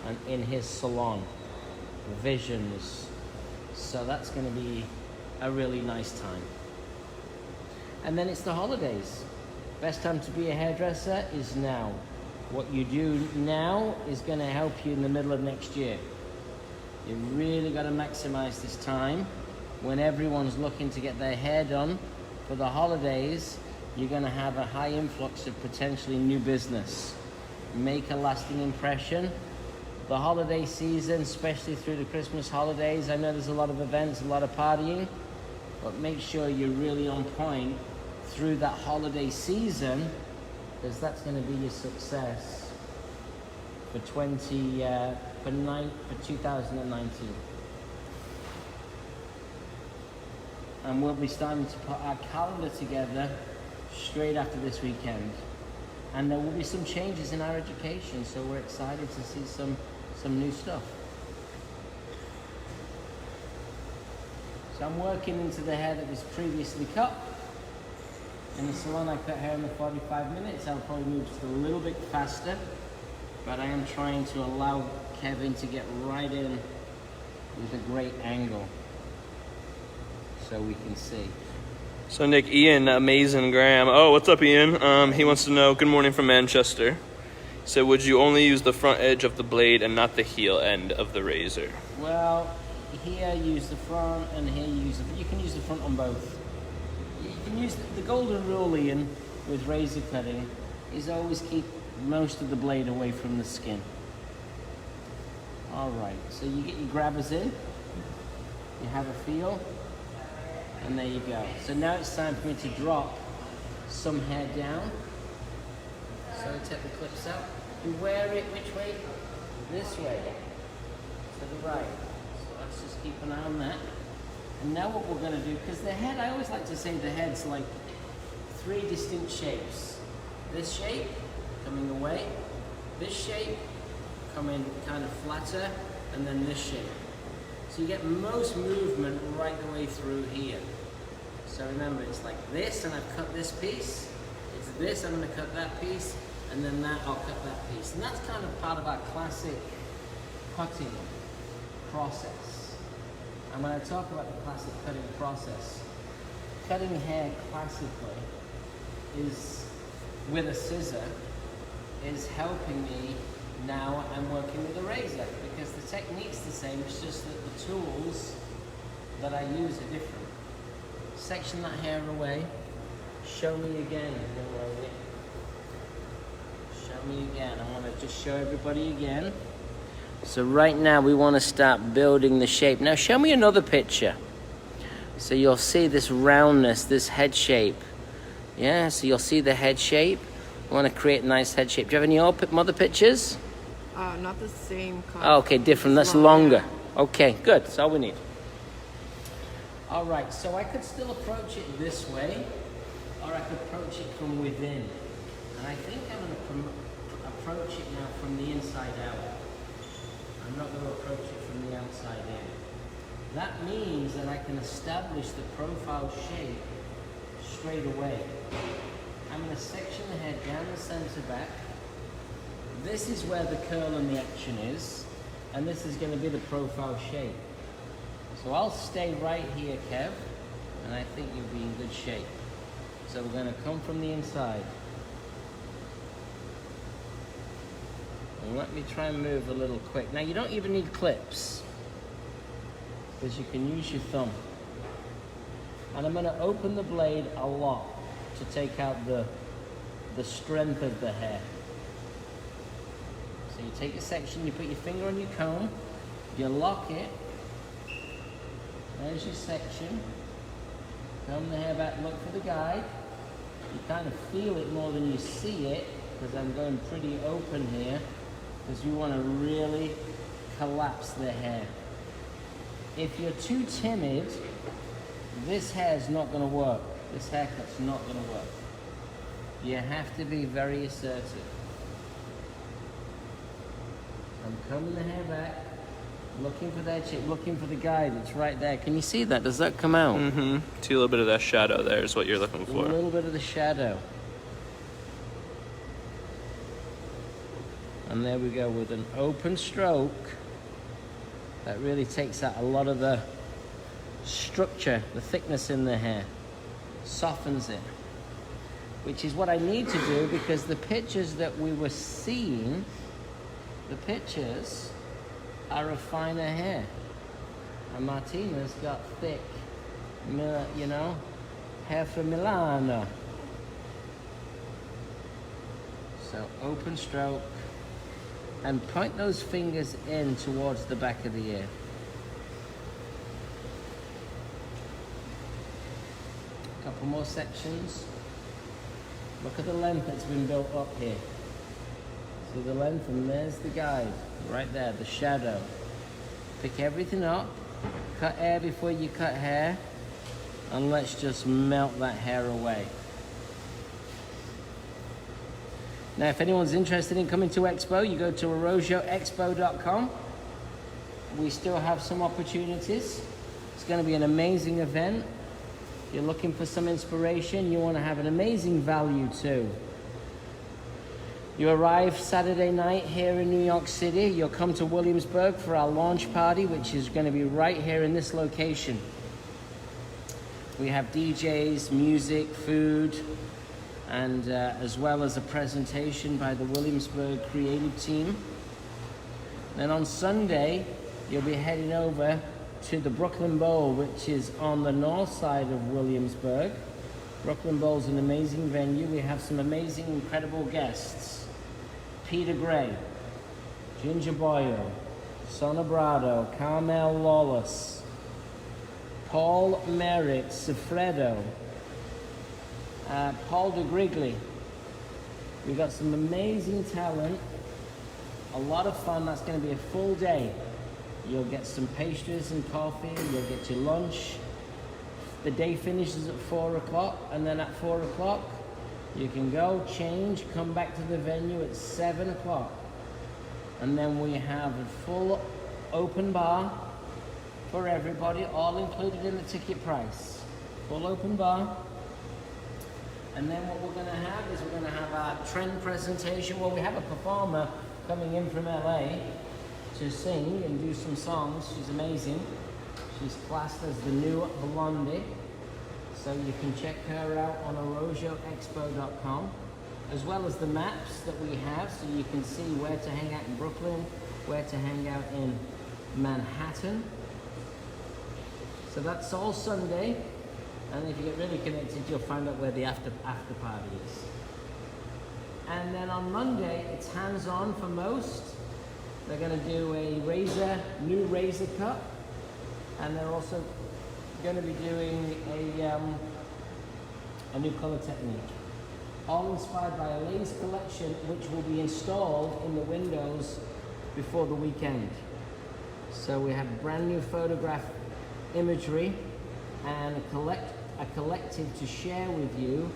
And in his salon, Visions. So that's going to be a really nice time. And then it's the holidays. Best time to be a hairdresser is now. What you do now is going to help you in the middle of next year. You really got to maximize this time. When everyone's looking to get their hair done for the holidays, you're going to have a high influx of potentially new business. Make a lasting impression. The holiday season, especially through the Christmas holidays, I know there's a lot of events, a lot of partying, but make sure you're really on point through that holiday season, because that's going to be your success for 2019. And we'll be starting to put our calendar together straight after this weekend. And there will be some changes in our education, so we're excited to see some new stuff. So I'm working into the hair that was previously cut. In the salon, I cut hair in the 45 minutes. I'll probably move just a little bit faster, but I am trying to allow Kevin to get right in with a great angle so we can see. So Nick, Ian, Amazing Graham. Oh, what's up, Ian? He wants to know, good morning from Manchester. He said, would you only use the front edge of the blade and not the heel end of the razor? Well, here use the front and here use the, you can use the front on both. You can use the golden rule, Ian, with razor cutting is always keep most of the blade away from the skin. All right, so you get your grabbers in, you have a feel, and there you go. So now it's time for me to drop some hair down. So I take the clips out. You wear it which way? This way, to the right. So let's just keep an eye on that. And now what we're going to do, because the head, I always like to say the head's like 3 distinct shapes. This shape, coming away. This shape, coming kind of flatter. And then this shape. So you get most movement right the way through here. So remember, it's like this, and I've cut this piece. It's this, I'm going to cut that piece. And then that, I'll cut that piece. And that's kind of part of our classic cutting process. And when I talk about the classic cutting process, cutting hair classically is, with a scissor, is helping me now I'm working with a razor, because the technique's the same, it's just that the tools that I use are different. Section that hair away. Show me again. Show me again. I want to just show everybody again. So right now we want to start building the shape. Now show me another picture. So you'll see this roundness, this head shape. Yeah, so you'll see the head shape. We want to create a nice head shape. Do you have any other pictures? Not the same color. Oh, okay, different. That's longer. Okay, good. That's all we need. All right, so I could still approach it this way, or I could approach it from within. And I think I'm going to approach it now from the inside out. I'm not going to approach it from the outside in. That means that I can establish the profile shape straight away. I'm going to section the head down the center back. This is where the curl and the action is, and this is going to be the profile shape. So I'll stay right here, Kev, and I think you'll be in good shape. So we're going to come from the inside. And let me try and move a little quick. Now you don't even need clips, because you can use your thumb. And I'm going to open the blade a lot to take out the strength of the hair. So you take a section, you put your finger on your comb, you lock it. There's your section. Comb the hair back, look for the guide. You kind of feel it more than you see it, because I'm going pretty open here, because you want to really collapse the hair. If you're too timid, this hair's not going to work. This haircut's not going to work. You have to be very assertive. I'm combing the hair back, looking for that shape, looking for the guide. It's right there. Can you see that? Does that come out? Mm-hmm. See a little bit of that shadow there is what you're looking for. A little bit of the shadow. And there we go with an open stroke. That really takes out a lot of the structure, the thickness in the hair. Softens it. Which is what I need to do, because the pictures that we were seeing, the pictures are of finer hair. And Martina's got thick, you know, hair from Milano. So open stroke. And point those fingers in towards the back of the ear. Couple more sections. Look at the length that's been built up here. See the length, and there's the guide, right there, the shadow. Pick everything up, cut hair before you cut hair, and let's just melt that hair away. Now, if anyone's interested in coming to Expo, you go to arrojoexpo.com. We still have some opportunities. It's going to be an amazing event. If you're looking for some inspiration, you want to have an amazing value too. You arrive Saturday night here in New York City. You'll come to Williamsburg for our launch party, which is going to be right here in this location. We have DJs, music, food, and as well as a presentation by the Williamsburg creative team. Then on Sunday, you'll be heading over to the Brooklyn Bowl, which is on the north side of Williamsburg. Brooklyn Bowl's an amazing venue. We have some amazing, incredible guests. Peter Gray, Ginger Boyo, Sona Brado, Carmel Lawless, Paul Merritt, Sifredo, Paul de Grigley. We've got some amazing talent, a lot of fun. That's going to be a full day. You'll get some pastries and coffee, you'll get your lunch. The day finishes at 4 o'clock, and then at 4 o'clock, you can go, change, come back to the venue at 7 o'clock. And then we have a full open bar for everybody, all included in the ticket price. Full open bar. And then what we're gonna have is we're gonna have our trend presentation. Well, we have a performer coming in from LA to sing and do some songs. She's amazing. She's classed as the new Blondie. So you can check her out on arrojoexpo.com, as well as the maps that we have, so you can see where to hang out in Brooklyn, where to hang out in Manhattan. So that's all Sunday. And if you get really connected, you'll find out where the after party is. And then on Monday, it's hands-on for most. They're going to do a new razor cut, and they're also going to be doing a new color technique, all inspired by Elaine's collection, which will be installed in the windows before the weekend. So we have brand new photograph imagery and a collective to share with you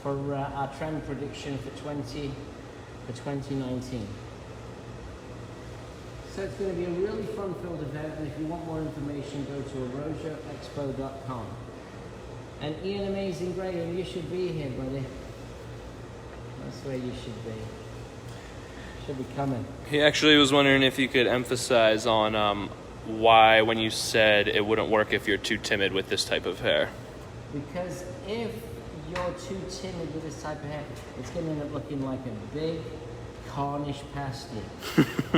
for our trend prediction for 2019. So it's going to be a really fun-filled event, and if you want more information, go to arrojoexpo.com. And Ian Amazing Graham, you should be here, buddy. That's where you should be. Should be coming. He actually was wondering if you could emphasize on why, when you said it wouldn't work if you're too timid with this type of hair. Because if you're too timid with this type of hair, it's going to end up looking like a big Cornish pasty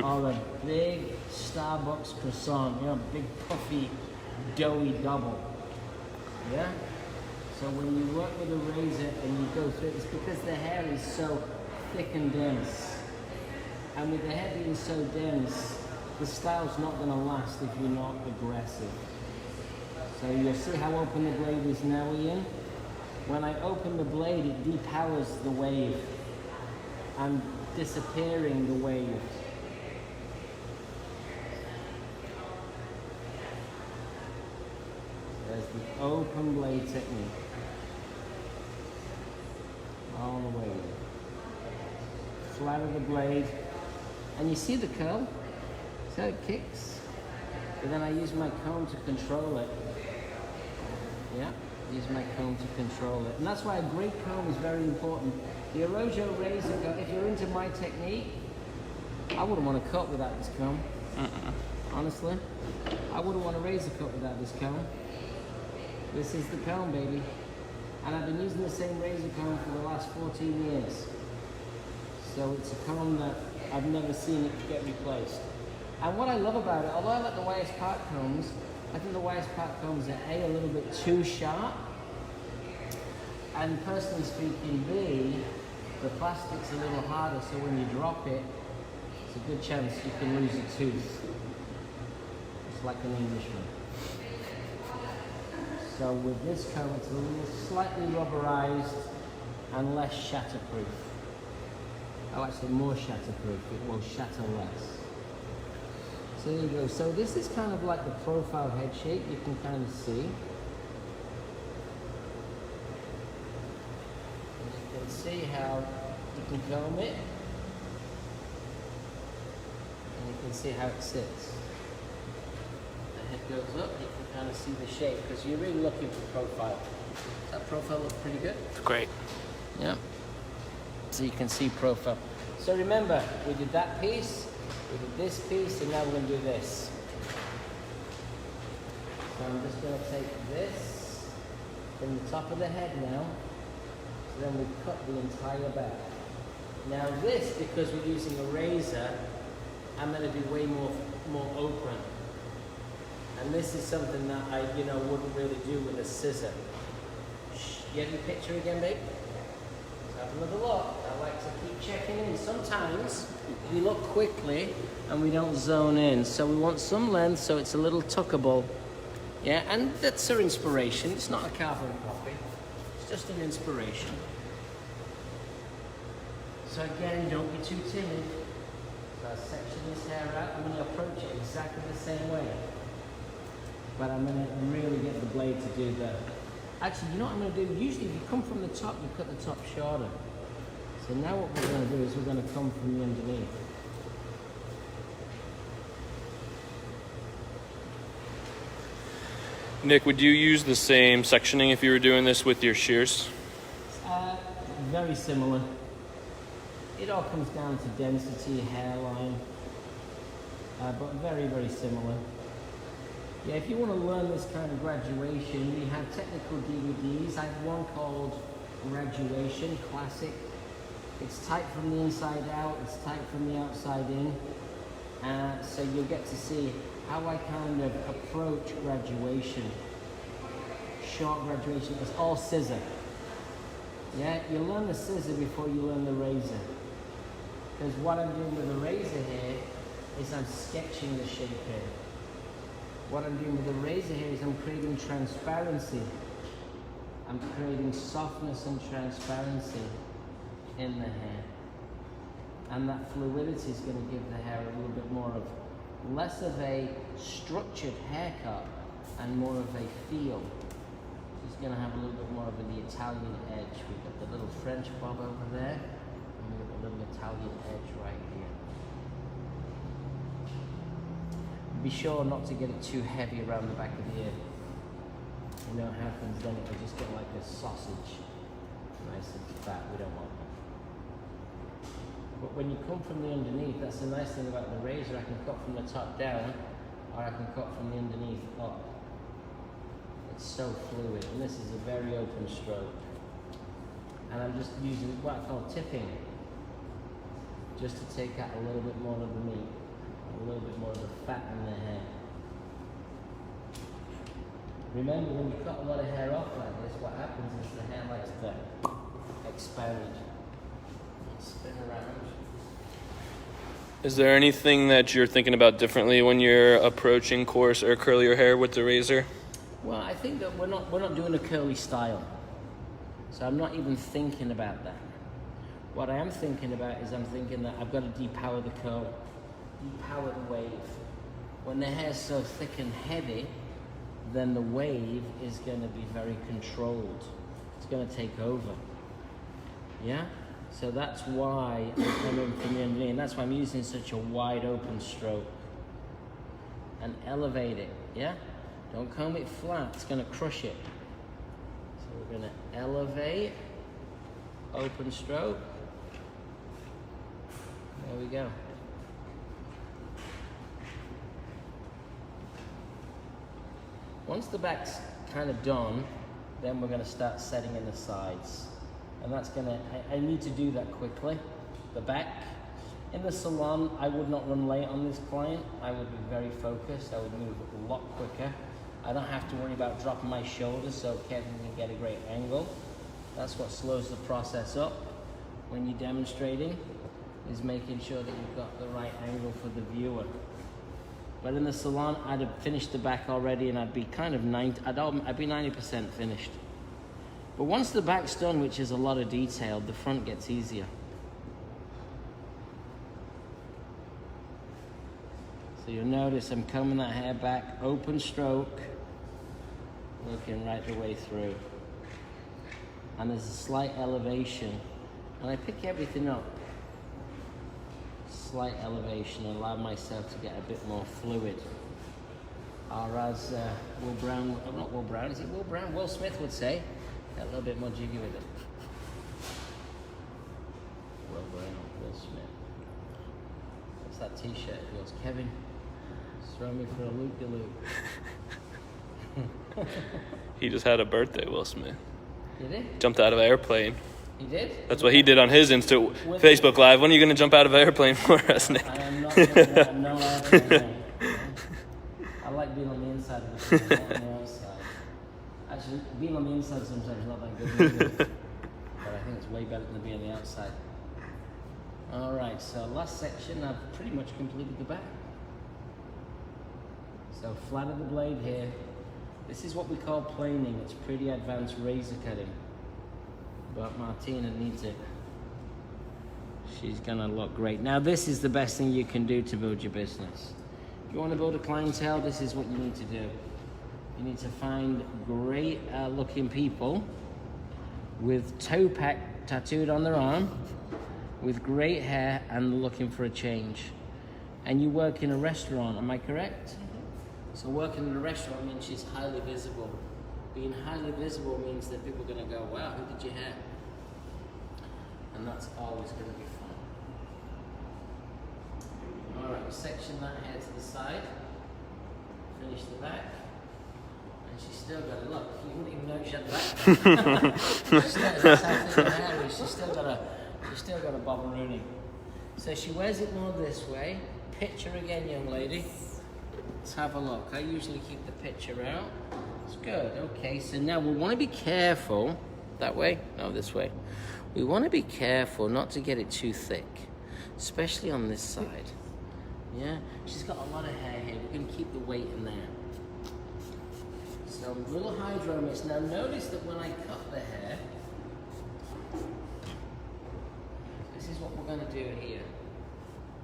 or a big Starbucks croissant, you know, big puffy doughy double. Yeah? So when you work with a razor and you go through it, it's because the hair is so thick and dense. And with the hair being so dense, the style's not going to last if you're not aggressive. So you'll see how open the blade is now, Ian. When I open the blade, it depowers the wave. I'm disappearing the wave. There's the open blade technique. All the way. Flat of the blade. And you see the curl? See how it kicks? But then I use my comb to control it. Yeah, use my comb to control it. And that's why a great comb is very important. The Arrojo razor, if you're into my technique, I wouldn't want to cut without this comb. Honestly, I wouldn't want a razor cut without this comb. This is the comb, baby. And I've been using the same razor comb for the last 14 years. So it's a comb that I've never seen it get replaced. And what I love about it, although I like the Wyeth Park combs, I think the Wyeth Park combs are A little bit too sharp, and personally speaking, B, the plastic's a little harder, so when you drop it, it's a good chance you can lose a tooth. It's like an Englishman. So with this comb, it's a little slightly rubberized and less shatterproof. Oh, actually more shatterproof, it will shatter less. So there you go. So this is kind of like the profile head shape, you can kind of see. And you can see how you can comb it. And you can see how it sits. The head goes up, you can kind of see the shape, because you're really looking for profile. Does that profile look pretty good? It's great. Yeah. So you can see profile. So remember, we did that piece, we did this piece, and now we're going to do this. So I'm just going to take this from the top of the head now, so then we cut the entire back. Now this, because we're using a razor, I'm going to do way more open. And this is something that I, wouldn't really do with a scissor. You have your picture again, babe? Let's have another look. I like to keep checking in. Sometimes we look quickly and we don't zone in. So we want some length so it's a little tuckable. Yeah, and that's our inspiration. It's not a carbon copy. It's just an inspiration. So again, don't be too timid. So I section this hair out. I'm going to approach it exactly the same way. But I'm going to really get the blade to do that. Actually, you know what I'm going to do? Usually if you come from the top, you cut the top shorter. So now what we're going to do is we're going to come from the underneath. Nick, would you use the same sectioning if you were doing this with your shears? Very similar. It all comes down to density, hairline, but very, very similar. Yeah, if you want to learn this kind of graduation, we have technical DVDs. I have one called Graduation Classic. It's tight from the inside out, it's tight from the outside in. So you'll get to see how I kind of approach graduation. Short graduation, it's all scissor. Yeah, you learn the scissor before you learn the razor. Because what I'm doing with the razor here is I'm sketching the shape here. What I'm doing with the razor here is I'm creating transparency. I'm creating softness and transparency in the hair. And that fluidity is going to give the hair a little bit more of, less of a structured haircut and more of a feel. It's going to have a little bit more of the Italian edge. We've got the little French bob over there, and we've got the little Italian edge right here. Be sure not to get it too heavy around the back of the ear. You know what happens then, it will just get like a sausage. Nice and fat, we don't want that. But when you come from the underneath, that's the nice thing about the razor. I can cut from the top down, or I can cut from the underneath up. It's so fluid, and this is a very open stroke. And I'm just using what I call tipping, just to take out a little bit more of the meat, a little bit more of the fat in the hair. Remember, when you cut a lot of hair off like this, what happens is the hair likes to expand and spin around. Is there anything that you're thinking about differently when you're approaching coarse or curlier hair with the razor? Well, I think that we're not doing a curly style. So I'm not even thinking about that. What I am thinking about is I'm thinking that I've got to depower the curl, depower the wave. When the hair's so thick and heavy, then the wave is going to be very controlled. It's going to take over. Yeah? So that's why I'm coming from the underneath, and that's why I'm using such a wide open stroke. And elevate it, yeah? Don't comb it flat, it's going to crush it. So we're going to elevate, open stroke. There we go. Once the back's kind of done, then we're going to start setting in the sides. And that's going to, I need to do that quickly. The back. In the salon, I would not run late on this client. I would be very focused. I would move a lot quicker. I don't have to worry about dropping my shoulders so Kevin can get a great angle. That's what slows the process up when you're demonstrating, is making sure that you've got the right angle for the viewer. But in the salon, I'd have finished the back already, and I'd be kind of I'd be 90% finished. But once the back's done, which is a lot of detail, the front gets easier. So you'll notice I'm combing that hair back, open stroke, looking right the way through. And there's a slight elevation. And I pick everything up. Slight elevation and allow myself to get a bit more fluid. Or as Will Brown, not Will Brown, is it Will Brown? Will Smith would say, get a little bit more jiggy with it. Will Brown, Will Smith. What's that t-shirt of yours? Kevin, throw me for a loop-de-loop. He just had a birthday, Will Smith. Did he? Jumped out of an airplane. He did? That's what he did on his Facebook Live. When are you going to jump out of an airplane for us, Nick? I am not going to no airplane. I like being on the inside of the plane, not on the outside. Actually, actually, being on the inside sometimes is not that good, but I think it's way better than being on the outside. All right, so last section, I've pretty much completed the back. So flat of the blade here. This is what we call planing. It's pretty advanced razor cutting, but Martina needs it. She's gonna look great. Now this is the best thing you can do to build your business. If you want to build a clientele, this is what you need to do. You need to find great looking people with toe pack tattooed on their arm, with great hair and looking for a change. And you work in a restaurant, am I correct? Mm-hmm. So working in a restaurant means she's highly visible. Being highly visible means that people are gonna go, wow, who did your hair? And that's always gonna be fun. All right, we'll section that hair to the side, finish the back. And she's still got a look. You wouldn't even know she had the back. That's how thick her hair is. She's still got a Bob Rooney. So she wears it more this way. Picture again, young lady. Let's have a look. I usually keep the picture out. It's good. Okay, so now we want to be careful. That way? No, this way. We want to be careful not to get it too thick, especially on this side. Yeah? She's got a lot of hair here. We're going to keep the weight in there. So little hydro mist. Now notice that when I cut the hair, this is what we're going to do here.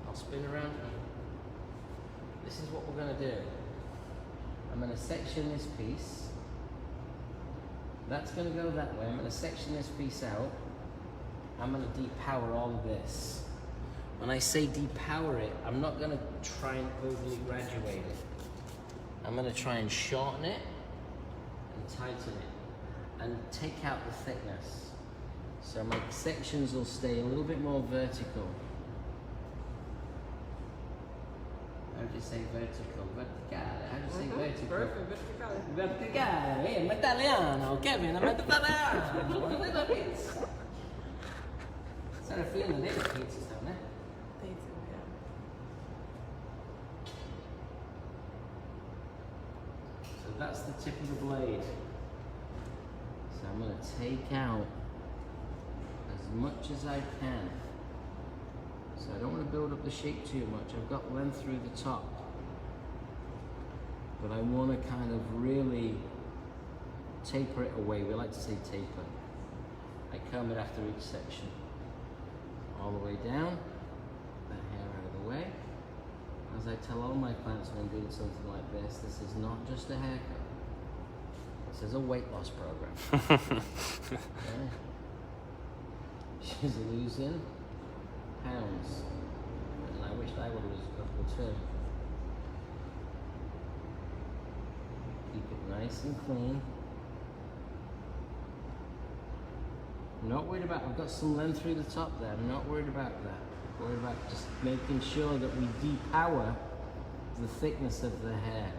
I'll spin around here. This is what we're going to do. I'm going to section this piece. That's going to go that way. I'm going to section this piece out. I'm going to depower all of this. When I say depower it, I'm not going to try and overly graduate it. I'm going to try and shorten it and tighten it and take out the thickness. So my sections will stay a little bit more vertical. How do you say vertical? Verticale. How do you say vertical? Perfect, verticale. Verticale. Ma italiano, Kevin, ma italiano. A little bit. Instead of feeling a little pizzas down there. Pizza, yeah. So that's the tip of the blade. So I'm going to take out as much as I can. So I don't want to build up the shape too much. I've got length through the top. But I want to kind of really taper it away. We like to say taper. I comb it after each section. All the way down, that hair out of the way. As I tell all my clients when I'm doing something like this is not just a haircut. This is a weight loss program. Okay. She's losing pounds. And I wish I would lose a couple too. Keep it nice and clean. I'm not worried about, I've got some length through the top there. I'm not worried about that. I'm worried about just making sure that we depower the thickness of the hair.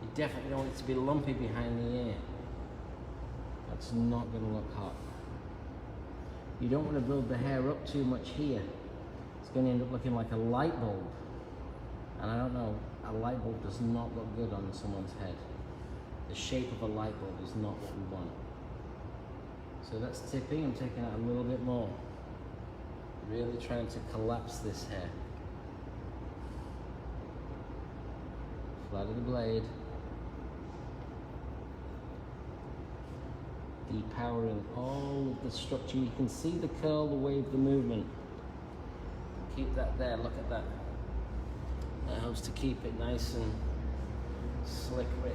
You definitely don't want it to be lumpy behind the ear. That's not going to look hot. You don't want to build the hair up too much here. It's going to end up looking like a light bulb. And I don't know, a light bulb does not look good on someone's head. The shape of a light bulb is not what we want. So that's tipping. I'm taking out a little bit more. Really trying to collapse this hair. Flat of the blade. Depowering all of the structure. You can see the curl, the wave, the movement. Keep that there. Look at that. That helps to keep it nice and slick rich.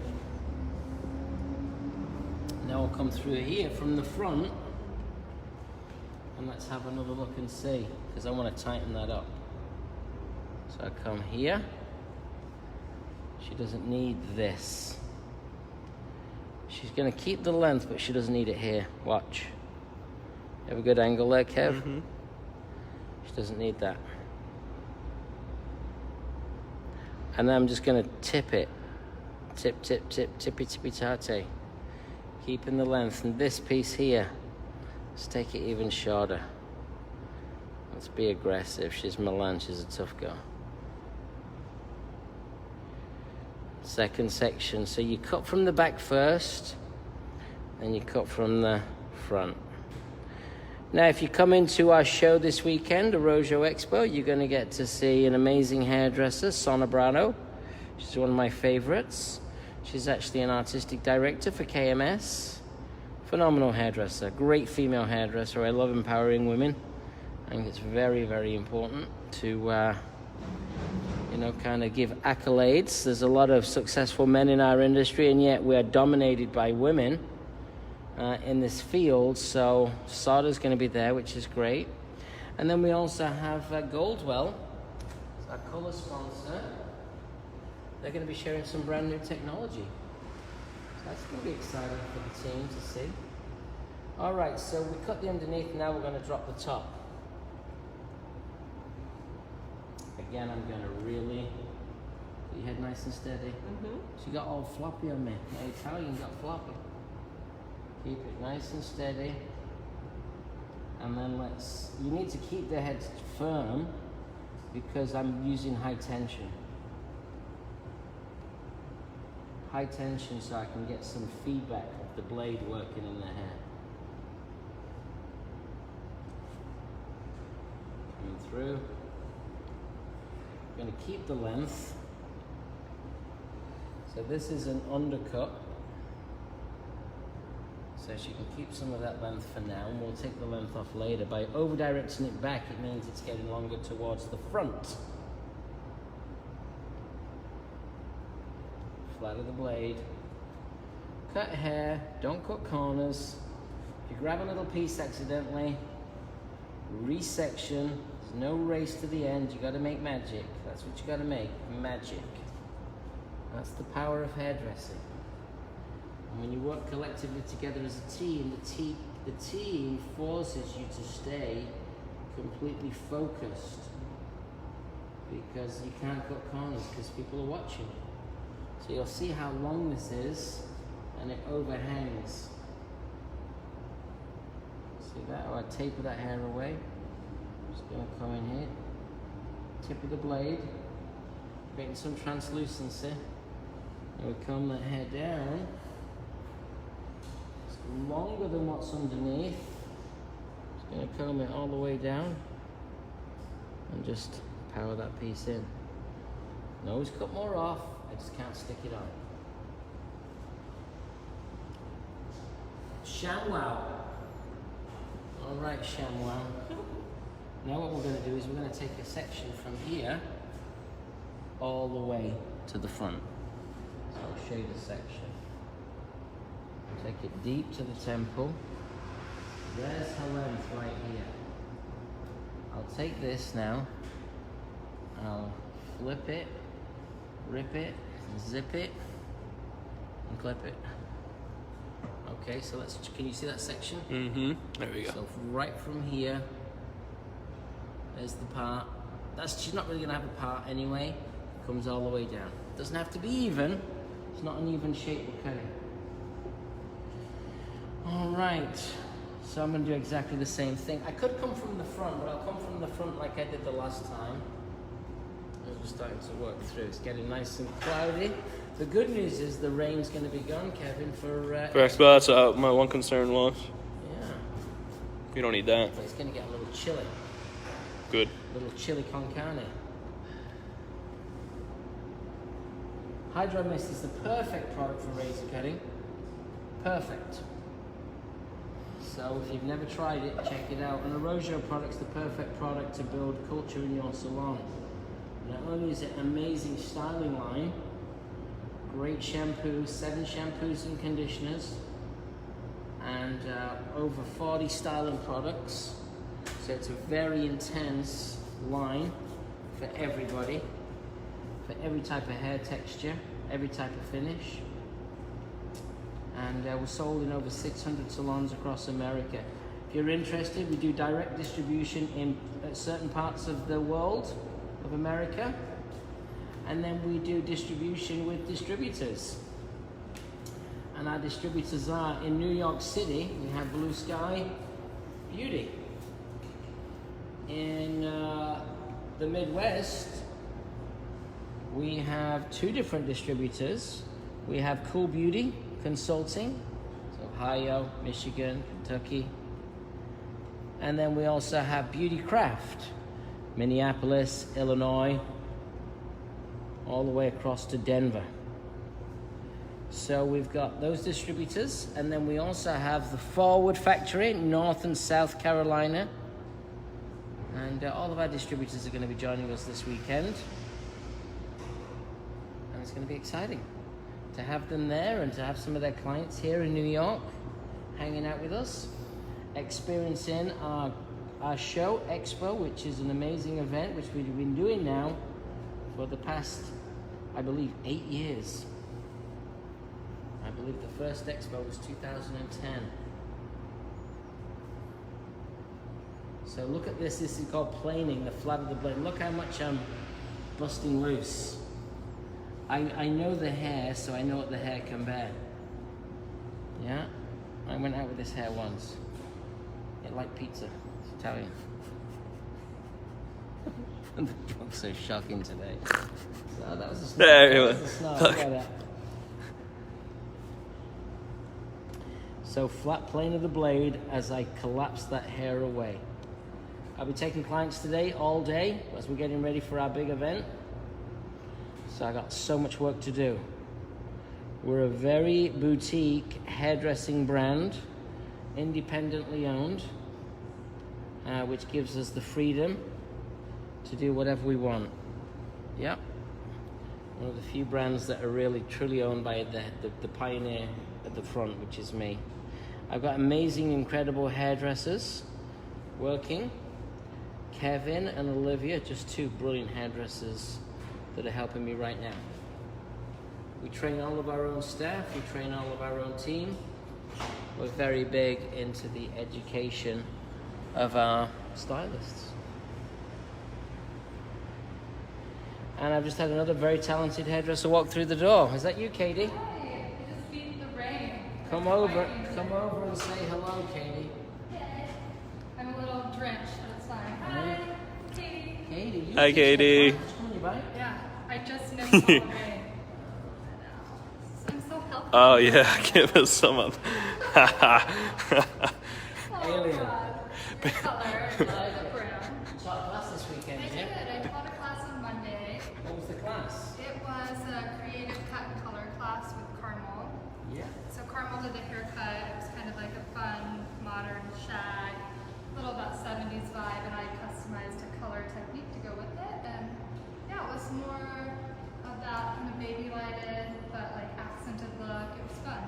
Now I'll come through here from the front and let's have another look and see, because I want to tighten that up. So I come here. She doesn't need this. She's going to keep the length, but she doesn't need it here. Watch. Have a good angle there, Kev? Mm-hmm. She doesn't need that. And then I'm just going to tip it. Tip, tip, tip, tippy, tippy, tate. Keeping the length. And this piece here, let's take it even shorter. Let's be aggressive. She's Milan, she's a tough girl. second section. So you cut from the back first, and you cut from the front. Now, if you come into our show this weekend, Arrojo Expo, you're going to get to see an amazing hairdresser, Sona Brano. She's one of my favorites. She's actually an artistic director for KMS. Phenomenal hairdresser, great female hairdresser. I love empowering women. I think it's very, very important to, kind of give accolades. There's a lot of successful men in our industry, and yet we're dominated by women in this field. So Sada's going to be there, which is great. And then we also have Goldwell, our color sponsor. They're going to be sharing some brand new technology. So that's going to be exciting for the team to see. All right, so we cut the underneath. Now we're going to drop the top. Again, I'm going to really put your head nice and steady. She got all floppy on me. My Italian got floppy. Keep it nice and steady. And then you need to keep the head firm because I'm using high tension. High tension so I can get some feedback of the blade working in the hair. Coming through. I'm going to keep the length. So this is an undercut. So she can keep some of that length for now, and we'll take the length off later. By over-directing it back, it means it's getting longer towards the front. Flat of the blade. Cut hair, don't cut corners. If you grab a little piece accidentally, resection. There's no race to the end. You got to make magic. That's what you got to make, magic. That's the power of hairdressing. And when you work collectively together as a team, the team forces you to stay completely focused because you can't cut corners because people are watching. So you'll see how long this is, and it overhangs. See that? Or I taper that hair away. Just gonna come in here, tip of the blade, creating some translucency. And we comb that hair down. It's longer than what's underneath. Just gonna comb it all the way down and just power that piece in. And always cut more off. I just can't stick it on. ShamWow. All right, ShamWow. Now what we're going to do is we're going to take a section from here all the way to the front. So I'll show you the section. Take it deep to the temple. There's her length right here. I'll take this now. I'll flip it, rip it, zip it, and clip it. Okay, so can you see that section? There we go. So right from here, there's the part. She's not really gonna have a part anyway. Comes all the way down. Doesn't have to be even. It's not an even shape we're cutting. All right, so I'm gonna do exactly the same thing. I could come from the front, but I'll come from the front like I did the last time. As we're starting to work through. It's getting nice and cloudy. The good news is the rain's gonna be gone, Kevin, for Expo. That's my one concern was. Yeah. You don't need that. But it's gonna get a little chilly. Good. A little chili con carne. Hydro Mist is the perfect product for razor cutting. Perfect. So if you've never tried it, check it out. And Arrojo product's the perfect product to build culture in your salon. Not only is it an amazing styling line, great shampoo, 7 shampoos and conditioners, and over 40 styling products. So it's a very intense line for everybody, for every type of hair texture, every type of finish. And we're sold in over 600 salons across America. If you're interested, we do direct distribution in certain parts of the world, of America. And then we do distribution with distributors. And our distributors are in New York City, we have Blue Sky Beauty. In the Midwest, we have 2 different distributors. We have Cool Beauty Consulting, so Ohio, Michigan, Kentucky. And then we also have Beauty Craft, Minneapolis, Illinois, all the way across to Denver. So we've got those distributors, and then we also have the Forward Factory, North and South Carolina. And all of our distributors are going to be joining us this weekend. And it's going to be exciting to have them there and to have some of their clients here in New York hanging out with us, experiencing our show, Expo, which is an amazing event, which we've been doing now for the past, I believe, 8 years. I believe the first Expo was 2010. So look at this. This is called planing, the flat of the blade. Look how much I'm busting loose. I know the hair, so I know what the hair can bear. Yeah? I went out with this hair once. It like pizza. It's Italian. And the joke's so shocking today. So that was a snap. There That was a snap. Look at that. So flat plane of the blade as I collapse that hair away. I'll be taking clients today all day as we're getting ready for our big event. So I got so much work to do. We're a very boutique hairdressing brand, independently owned, which gives us the freedom to do whatever we want. Yep. One of the few brands that are really truly owned by the pioneer at the front, which is me. I've got amazing, incredible hairdressers working. Kevin and Olivia, just 2 brilliant hairdressers that are helping me right now. We train all of our own staff, we train all of our own team. We're very big into the education of our stylists. And I've just had another very talented hairdresser walk through the door. Is that you, Katie? Hi, I just beat the rain. Come over and say hello, Katie. Yay. I'm a little drenched, but it's fine. Hi, Katie. Katie, you Hi, just Katie. got come on, you bite? Yeah, I just missed all the rain. I'm so healthy. Oh yeah, give us some of. Oh, Alien. God. Your color, the brown. You taught class this weekend, I yeah? did. I taught a class on Monday. What was the class? It was a creative cut and color class with Carmel. Yeah. So Carmel did the haircut. It was kind of like a fun, modern shag, little about 70s vibe, and I customized a color technique to go with it. And yeah, it was more of that kind of baby lighted, but like accented look. It was fun.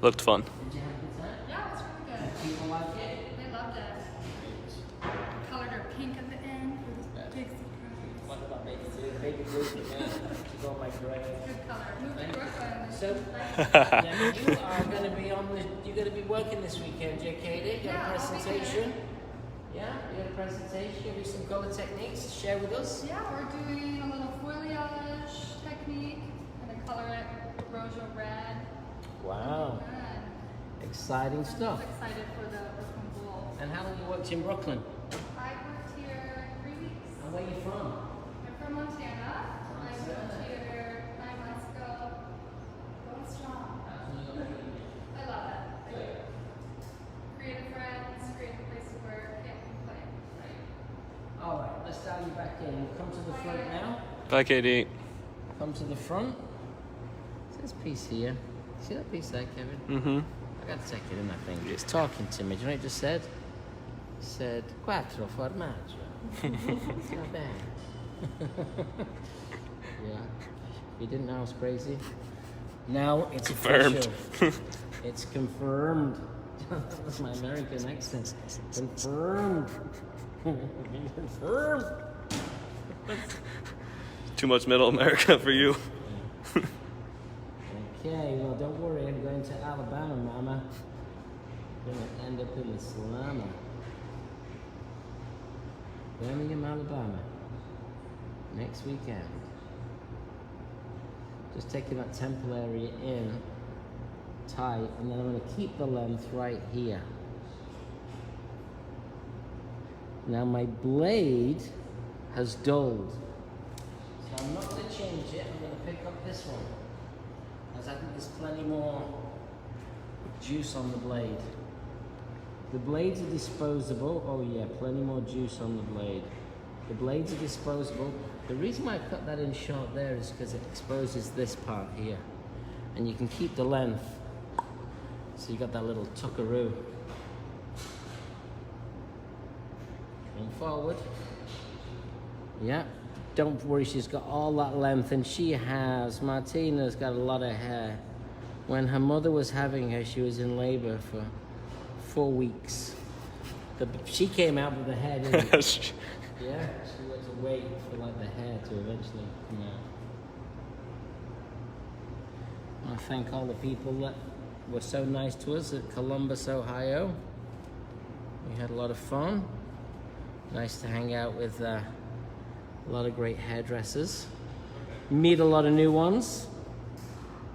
Looked fun. Did you have a good time? Yeah, it was really good. People like it? They loved it. Colored her pink at the end for this big surprise. What about baby blue? Baby blue, yeah. She's all my gray. Good color. Moved to Brooklyn. So, yeah, you are going to be you're going to be working this weekend, yeah, Katie? You got Yeah, a I'll be presentation? Yeah, you got a presentation? Give me some color techniques to share with us? Yeah, we're doing a little foliage technique. Gonna color it rojo red. Wow, Good. exciting stuff. I'm excited for the Brooklyn Bowl. And how long you worked in Brooklyn? I worked here 3 weeks. And where are you from? I'm from Montana. I moved here 9 months ago. Going strong. I love it. I do. Creative friends, creative place to work. Can't complain. All right, let's dial you back in. Come to the front now. Bye, Katie. Come to the front. There's this piece here. See that piece there, Kevin? Mm-hmm. I got to take it in, I think. It's talking to me. Do you know what it just said? It said, quattro formaggio. It's not bad. Yeah. You didn't know I was crazy? Now it's Confirmed. official. It's confirmed. That was my American accent. Confirmed. Confirmed. Too much middle America for you. Okay, well, don't worry. I'm going to Alabama, Mama. I'm going to end up in the Salama. Birmingham, Alabama. Next weekend. Just taking that temple area in tight, and then I'm going to keep the length right here. Now my blade has dulled. So I'm not going to change it. I'm going to pick up this one, as I think there's plenty more juice on the blade. The blades are disposable. Oh yeah, plenty more juice on the blade. The blades are disposable. The reason why I cut that in short there is because it exposes this part here. And you can keep the length. So you got that little tuckaroo. Come forward. Yeah. Don't worry, she's got all that length, and she has. Martina's got a lot of hair. When her mother was having her, she was in labor for 4 weeks. She came out with the hair, didn't she? Yeah, she had to wait for like the hair to eventually come out. I thank all the people that were so nice to us at Columbus, Ohio. We had a lot of fun. Nice to hang out with a lot of great hairdressers. Meet a lot of new ones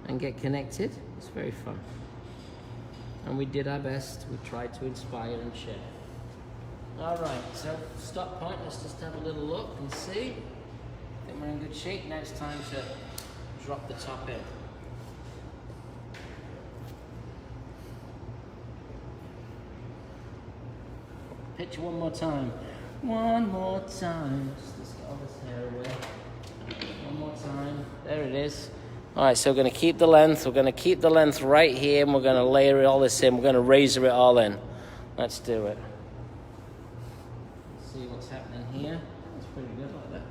and get connected. It's very fun. And we did our best. We tried to inspire and share. All right, so stop point. Let's just have a little look and see. I think we're in good shape. Now it's time to drop the top in. Picture one more time. One more time. Let's get all this hair away. One more time. There it is. All right, so we're going to keep the length. We're going to keep the length right here, and we're going to layer all this in. We're going to razor it all in. Let's do it. See what's happening here. That's pretty good like that.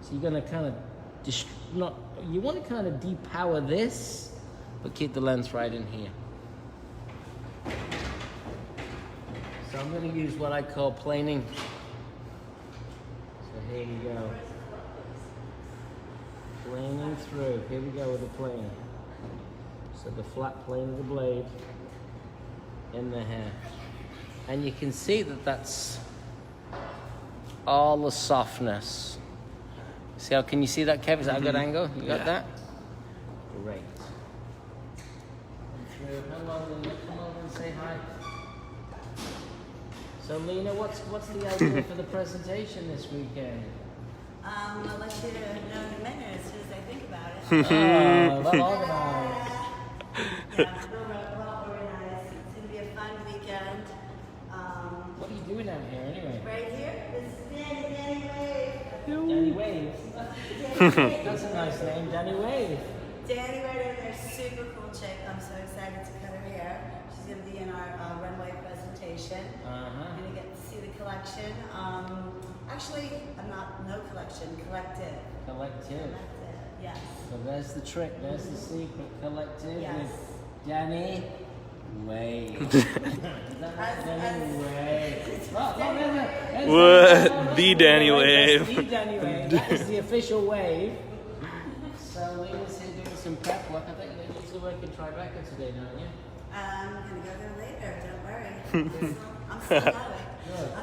So you're going to kind of you want to kind of depower this, but keep the length right in here. So I'm going to use what I call planing. So here we go. Planing through. Here we go with the plane. So the flat plane of the blade in the hair. And you can see that that's all the softness. See how, can you see that, Kev? Is that a good angle? You got that? Great. Come through. Hello, Lena. Come over and say hi. So, Lena, what's the idea for the presentation this weekend? I'd like you to know the menu as soon as I think about it. Oh, well organized. Yeah, well organized. It's going to be a fun weekend. What are you doing out here anyway? Right here, this is Danny Wave. Danny Wave. That's a nice name, Danny Wave. Danny Wave, they're super cool chick. I'm so excited to cut her hair. She's going to be in our runway presentation. I'm going to get to see the collection. Actually, no collection, collective. Collective. Yes. So there's the trick, there's the secret. Collective Yes. with Danny Wave. Is that right? Danny Wave. What? The Danny Wave. That's the Danny Wave. That is the official wave. So Lena's here doing some prep work. I think you're usually working Tribeca today, don't you? I'm going to go there later, don't worry. I'm still going. I'm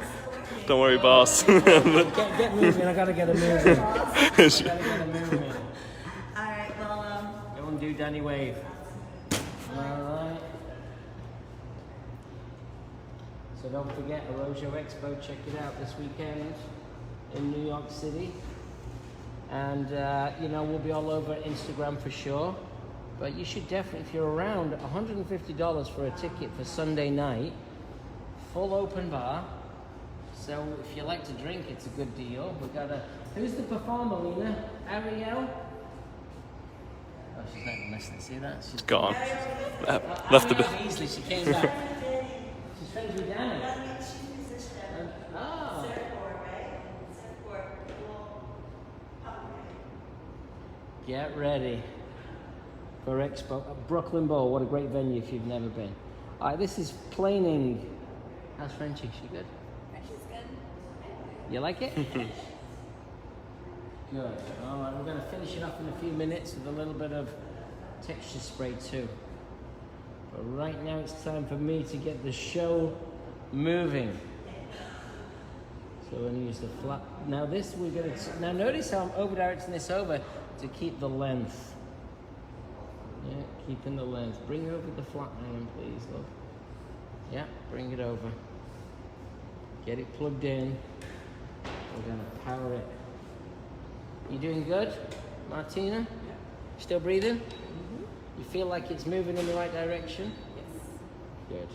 still working. Don't worry, boss. Get moving. I gotta get a moving. Alright, well, Go and do Danny Wave. Alright. So don't forget Arrojo Expo. Check it out this weekend in New York City. And we'll be all over Instagram for sure. But you should definitely, if you're around, $150 for a ticket for Sunday night, full open bar. So if you like to drink, it's a good deal. We got who's the performer, Lena? Ariel? Oh, she's not even listening. See that? She's Gone. Left the Ariel Beasley, she came back. She's friends with Danny. Oh. Get ready for Expo. Brooklyn Bowl, what a great venue if you've never been. All right, this is planing. How's Frenchie? She good? She's good. You like it? Good. All right, we're going to finish it up in a few minutes with a little bit of texture spray too. But right now it's time for me to get the show moving. So we're going to use the flat. Now this we're going to. Now notice how I'm over directing this over to keep the length. Yeah, keeping the length. Bring over the flat iron, please, love. Yeah, bring it over. Get it plugged in. We're going to power it You doing good, Martina? Still breathing? You feel like it's moving in the right direction? Yes. Good.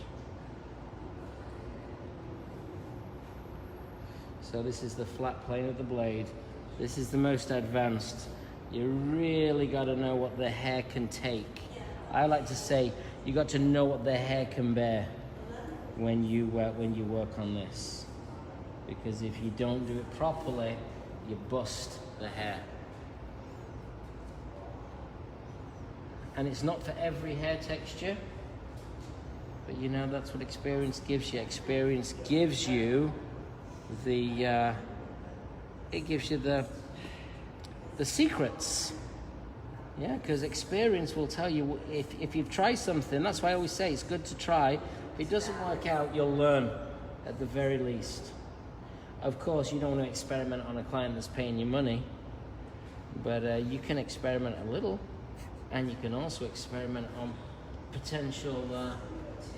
So this is the flat plane of the blade. This is the most advanced. You really got to know what the hair can take. I like to say you got to know what the hair can bear when you work on this, because if you don't do it properly, you bust the hair. And it's not for every hair texture, but you know that's what experience gives you. Experience gives you the secrets. Yeah, because experience will tell you if you've tried something. That's why I always say it's good to try. If it doesn't work out, you'll learn at the very least. Of course, you don't want to experiment on a client that's paying you money, but you can experiment a little, and you can also experiment on potential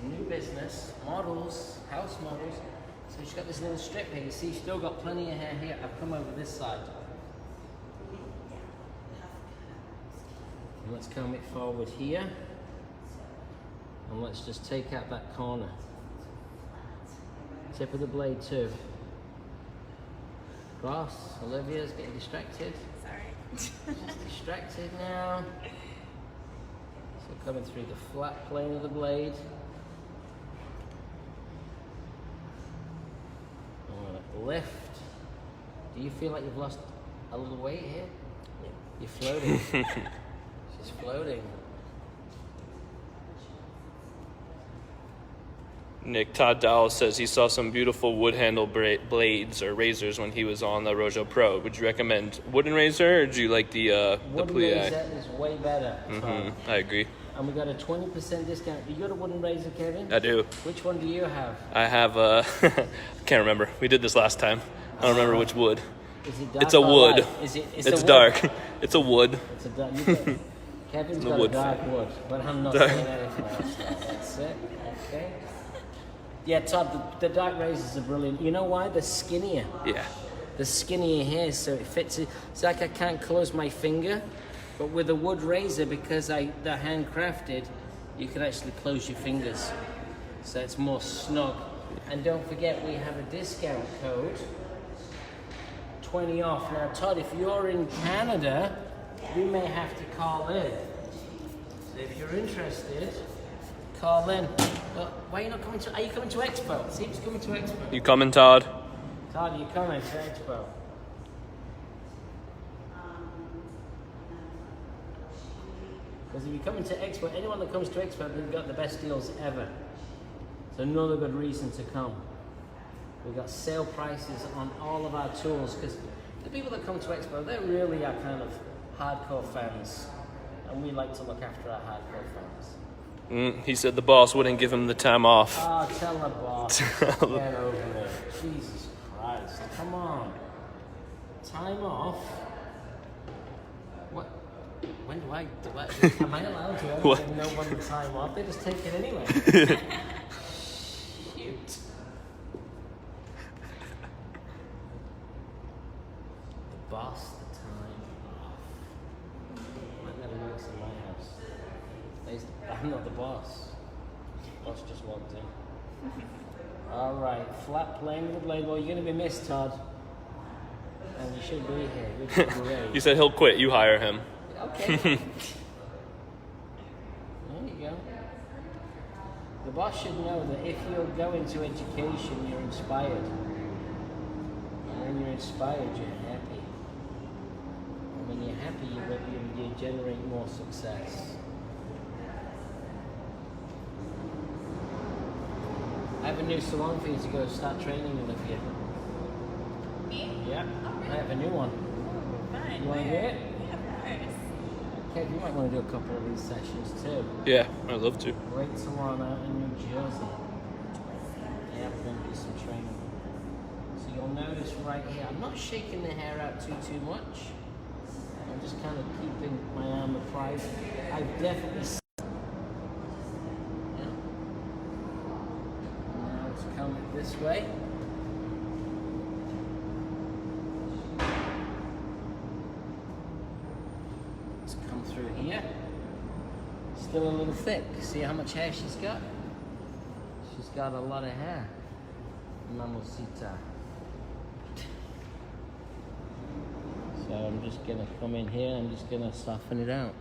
new business models, house models. So she's got this little strip here. You see, she's still got plenty of hair here. I've come over this side. And let's comb it forward here. And let's just take out that corner. Tip of the blade too. Cross. Olivia's getting distracted. Sorry. She's distracted now. So coming through the flat plane of the blade. Lift. Do you feel like you've lost a little weight here? You're floating. She's floating. Nick Todd Dowell says he saw some beautiful wood handle blades or razors when he was on the Rojo Pro. Would you recommend wooden razor, or do you like the Wooden plie? razor is way better. I agree. And we got a 20% discount. You got a wooden razor, Kevin? I do. Which one do you have? I have I can't remember. We did this last time. I don't remember which wood. Is it dark? It's a or wood. light? It's dark. It's a wood. It's a dark. Kevin's The got wood a dark wood, but I'm not Dark. saying anything else. That's it. Okay. Yeah, Todd, the dark razors are brilliant. You know why? They're skinnier. Yeah. The skinnier hair, so it fits. It's like I can't close my finger, but with a wood razor, because they're handcrafted, you can actually close your fingers, so it's more snug. And don't forget, we have a discount code, 20 off. Now, Todd, if you're in Canada, we may have to call in. So if you're interested, call in. But why are you not coming to? Are you coming to Expo? See, he's coming to Expo. You coming, Todd? Todd, are you coming to Expo? Because if you come into Expo, anyone that comes to Expo, they've got the best deals ever. So another good reason to come. We've got sale prices on all of our tools, because the people that come to Expo, they really are kind of hardcore fans. And we like to look after our hardcore fans. He said the boss wouldn't give him the time off. Oh, tell the boss. Get over there. Jesus Christ. Come on. Time off? What? When do I am I allowed to? I don't know when the time off. They just take it anyway. Shoot. The boss, the time off. That never works in my house. I'm not the boss. The boss just walked in. All right, flat plane with the blade. Well, you're going to be missed, Todd. And you should be here. Which is great. You said he'll quit. You hire him. Okay. There you go. The boss should know that if you're going to education, you're inspired. And when you're inspired, you're happy. And when you're happy, you generate more success. I have a new salon for you to go start training with if you. Me? Yeah. Oh, really? I have a new one. Ooh, fun. You want to do Where? it? Yeah, of course. Okay, you might want to do a couple of these sessions too. Yeah, I'd love to. Great salon out in New Jersey. Yeah, we're going to do some training. So you'll notice right here, I'm not shaking the hair out too much. I'm just kind of keeping my arm apprised. I've definitely now let's comb it this way. through here. Still a little thick. See how much hair she's got? She's got a lot of hair. Mamacita. So I'm just gonna come in here and I'm just gonna soften it out.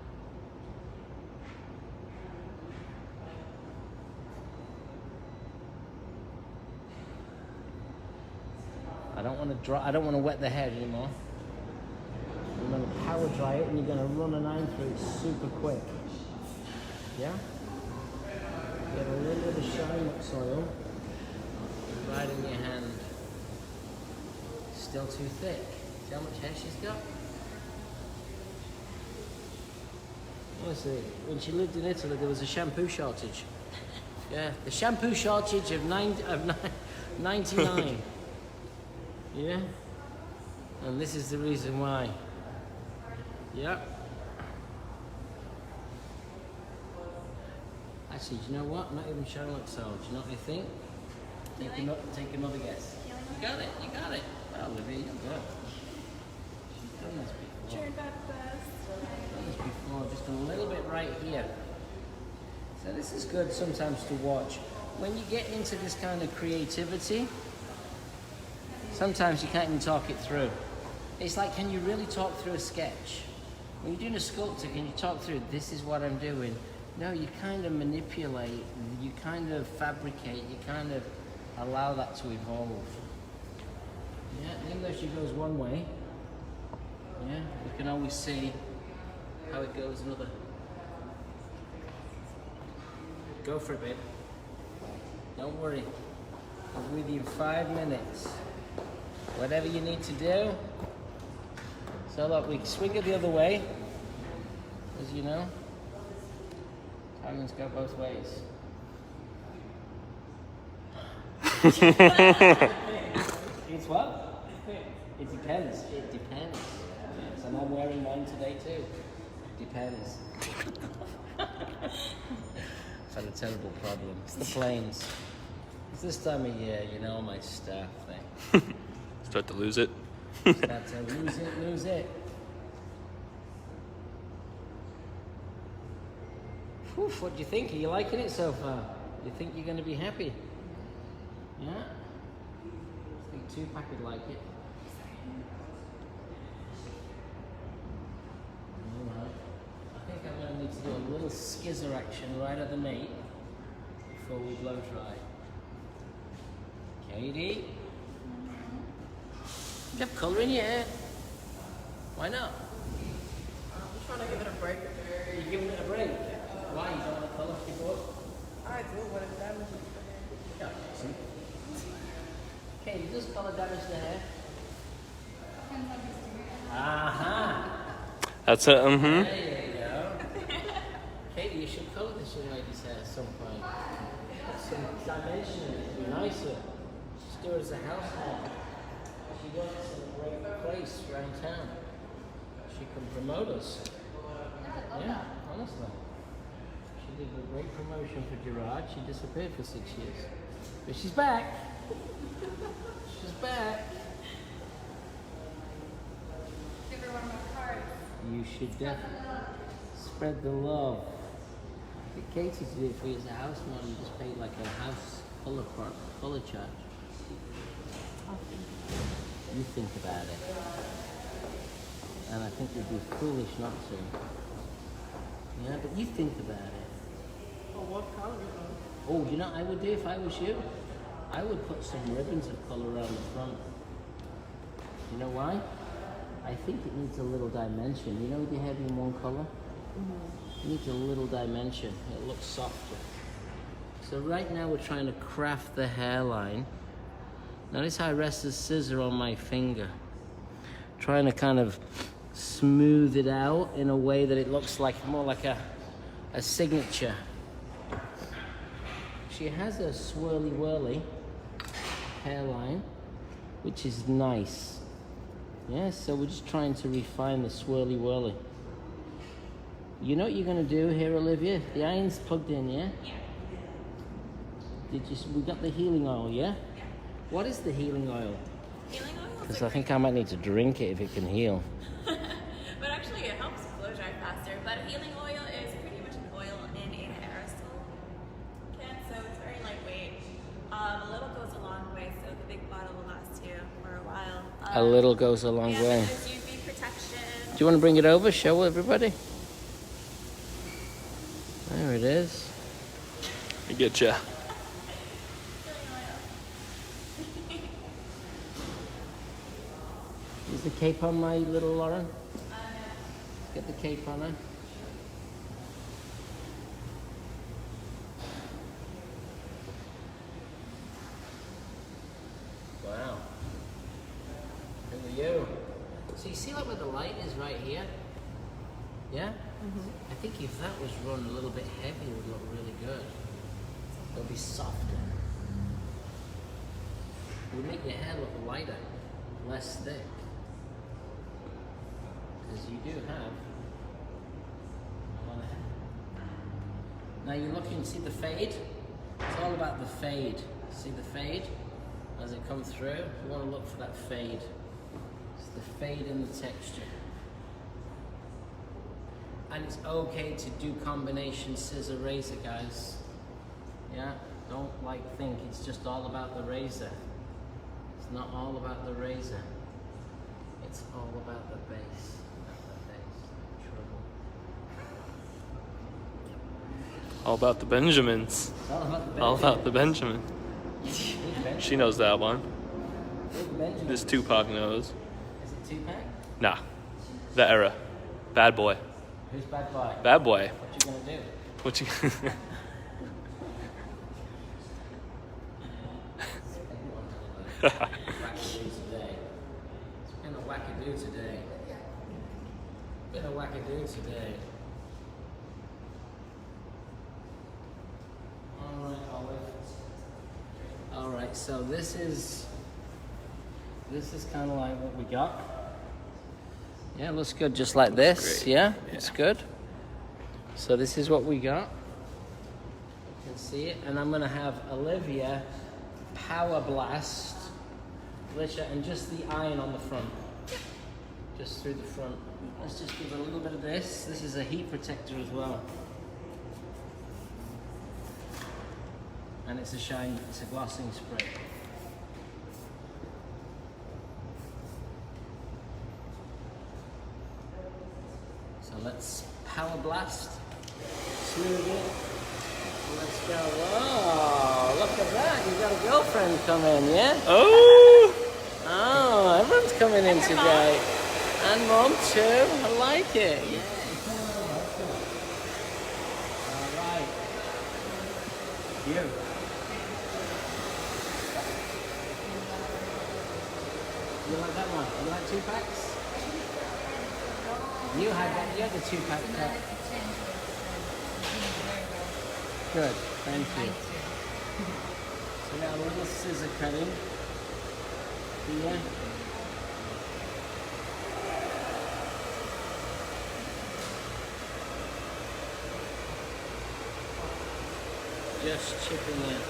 I don't want to wet the head anymore. I'm gonna power dry it and you're gonna run an iron through it super quick. Yeah? Get a little bit of Shine-Wax oil right in your hand. Still too thick. See how much hair she's got? Honestly, when she lived in Italy, there was a shampoo shortage. Yeah, the shampoo shortage of 99. Yeah? And this is the reason why. Yeah. Actually, do you know what? I'm not even showing like so. Do you know what I think? Take another guess. You got it. You got it. Well, Olivia, you're good. She's done this before. Turn back best. Done this before. Just a little bit right here. So this is good sometimes to watch. When you get into this kind of creativity, sometimes you can't even talk it through. It's like, can you really talk through a sketch? When you're doing a sculpture, can you talk through, this is what I'm doing? No, you kind of manipulate, you kind of fabricate, you kind of allow that to evolve. Yeah, even though she goes one way, yeah, we can always see how it goes another. Go for it, babe. Don't worry. I'm with you in 5 minutes. Whatever you need to do. So look, we swing it the other way, as you know. Diamonds go both ways. It's what? It depends. It depends. Yes, and I'm wearing mine today too. Depends. I've had a terrible problem. It's the planes. It's this time of year, you know, my staff thing. Start to lose it. Start to lose it. Whew, what do you think? Are you liking it so far? Do you think you're going to be happy? Yeah? I think Tupac would like it. Alright. I think I'm going to need to do a little skizzer action right at the nape before we blow dry. Katie? You have colour in your hair. Why not? I'm trying to give it a break. You're giving it a break? Why? You don't want to colour before? I do, but it damages the hair. Yeah. See? Okay, does colour damage the hair? That's it, There you go. Katie, you should colour this young lady's hair at some point. Put some dimension in it, it'd be nicer. Just do it as a household. She works in a great place around town. She can promote us. Yeah, honestly. She did a great promotion for Gerard. She disappeared for 6 years. But she's back. She's back. Give her one of my cards. You should definitely spread the love. Get Katie to do it for you as a house model. You just pay like a house color charge. You think about it. And I think you'd be foolish not to. Yeah, but you think about it. Oh, what color is it? Oh, you know what I would do if I was you? I would put some ribbons of colour around the front. You know why? I think it needs a little dimension. You know with your hair being one colour? It needs a little dimension. It looks softer. So right now we're trying to craft the hairline. Notice how I rest the scissor on my finger. Trying to kind of smooth it out in a way that it looks like more like a signature. She has a swirly whirly hairline, which is nice. Yeah, so we're just trying to refine the swirly whirly. You know what you're gonna do here, Olivia? The iron's plugged in, yeah? Yeah. We got the healing oil, yeah? What is the healing oil? Healing oil is Because I think I might need to drink it if it can heal. but actually it helps blow dry faster. But healing A little goes a long Yeah, way. there's UV protection. Do you want to bring it over? Show everybody. There it is. I get ya. Is the cape on my little Lauren? Get the cape on her. Wow. Who are you? So you see like where the light is right here? Yeah? I think if that was run a little bit heavy, it would look really good. It'll be softer. It would make your hair look lighter, less thick. Because you do have a lot of hair. Now you look and see the fade? It's all about the fade. See the fade? As it comes through, you want to look for that fade. It's the fade in the texture. And it's okay to do combination scissor razor, guys. Yeah? Don't think it's just all about the razor. It's not all about the razor. It's all about the base. All about the Benjamins. It's all about the All about the Benjamin. Benjamin. She knows that one. Benjamin. This Tupac knows. Is it Tupac? Nah. The era. Bad boy. Who's bad boy? Bad boy. What you gonna do? What you? Wackadoo today. It's been a wackadoo today. Been a wackadoo today. Alright, Olive. Alright, so this is kind of like what we got. Yeah, it looks good just like this. Great. Yeah, it's good. So this is what we got. You can see it. And I'm going to have Olivia power blast glitter and just the iron on the front. Just through the front. Let's just give a little bit of this. This is a heat protector as well. And it's a shine, it's a glossing spray. So let's power blast. Smooth it. Let's go. Whoa, look at that. You got a girlfriend coming, yeah? Oh! Oh, everyone's coming in today. And mom too. I like it. Yeah. All right. You. You like that one? You like 2 packs? You had the 2-pack cut. Good, thank you. So now a little scissor cutting here. Just chipping it.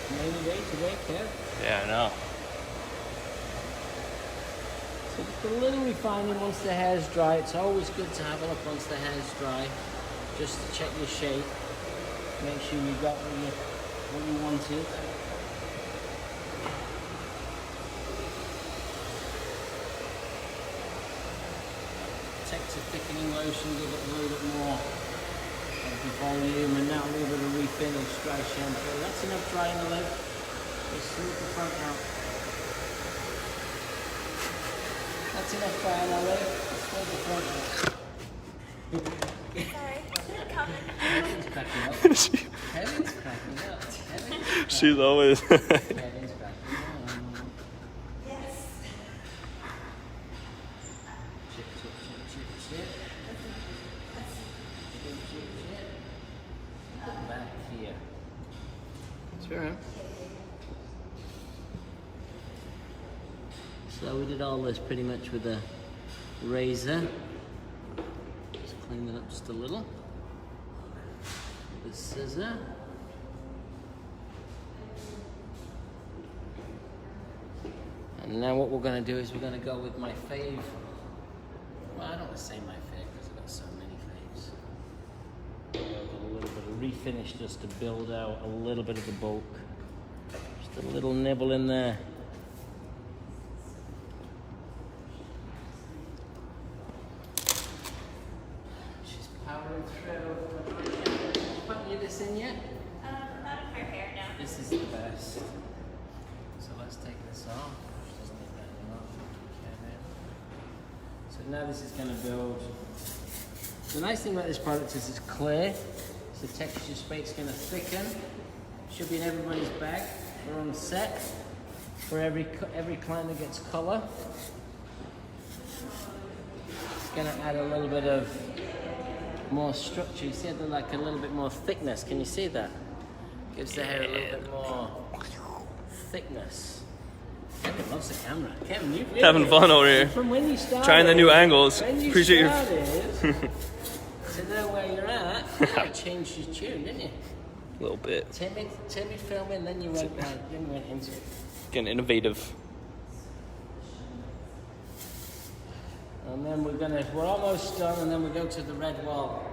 Rainy day today, Kev. Yeah, I know. So just a little refining once the hair's dry. It's always good to have a look once the hair's dry, just to check your shape. Make sure you got what you wanted. Protective thickening lotion, give it a little bit more of the volume, and now a little bit of refinish dry shampoo. That's enough drying the lip. Just smooth the front out. That's enough drying the lip. Smooth the front out. Sorry, coming. Kevin's cracking up. Kevin's cracking up. She's always. Kevin's cracking up. Yes. Chip, chip, chip, chip, chip. Chip, chip, chip. Put back here. Sure. So we did all this pretty much with a razor. Just clean it up just a little. With a scissor. And now what we're going to do is we're going to go with my fave. Well, I don't want to say my fave because I've got so many faves. I've got a little bit of refinish just to build out a little bit of the bulk. Just a little nibble in there. She's powering through. Putting you this in yet? Not in her hair now. This is the best. So let's take this off. Just need that off. Okay. So now this is going to build. The nice thing about this product is it's clear. So the texture spade's going to thicken. Should be in everybody's bag. We're on set. For every client that gets color. It's going to add a little bit of more structure. You see like a little bit more thickness. Can you see that? Gives the hair a little bit more thickness. Kevin loves the camera. Kevin, you really Having fun over here. From when you started, Trying the new angles. when you Appreciate your. started, to know where you're at, you changed your tune, didn't you? A little bit. Timid filming, then you went right, then you went into it. Getting innovative. And then we're almost done, and then we go to the red wall.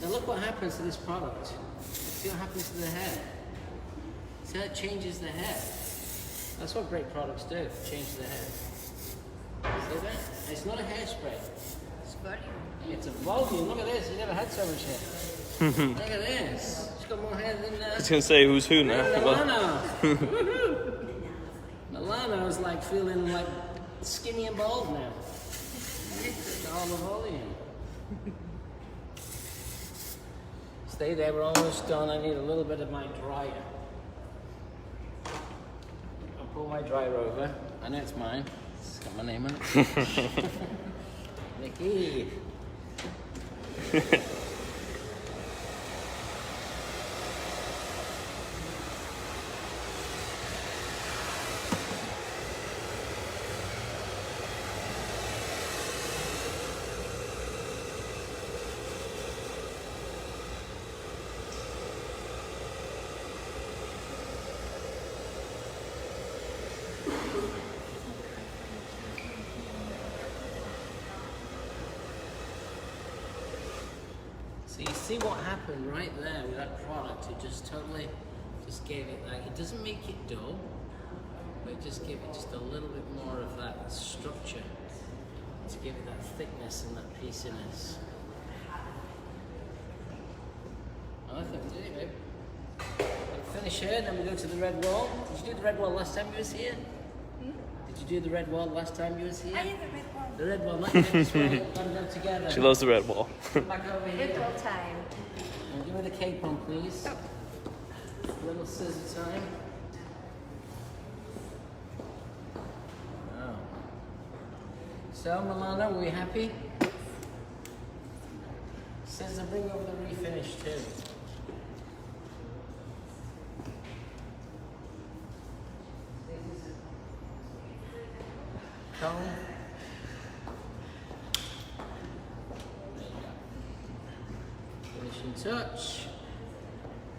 Now look what happens to this product. See what happens to the hair. See how it changes the hair. That's what great products do, change the hair. See that? It's not a hairspray. It's volume. It's a volume. Look at this. You never had so much hair. Look at this. She's got more hair than I was gonna say who's who now. Milano. Milano's like feeling like skinny and bald now. All the volume. Stay there. We're almost done. I need a little bit of my dryer. I'll pull my dryer over. I know it's mine. It's got my name on it. Nikki. So you see what happened right there with that product? It just totally just gave it like, it doesn't make it dull, but it just gave it just a little bit more of that structure to give it that thickness and that pieciness. I think we did it, babe. We'll finish here, then we go to the red wall. Did you do the red wall last time you was here? Did you do the red wall last time you was here? I did the red wall. The red wall, like this way, let them together. She loves the red wall. Back over here. Ritual time. And give me the cape on, please. Little scissor time. Wow. So, Milana, were we happy? Scissor, bring over the refinish too. Comb. Finishing touch.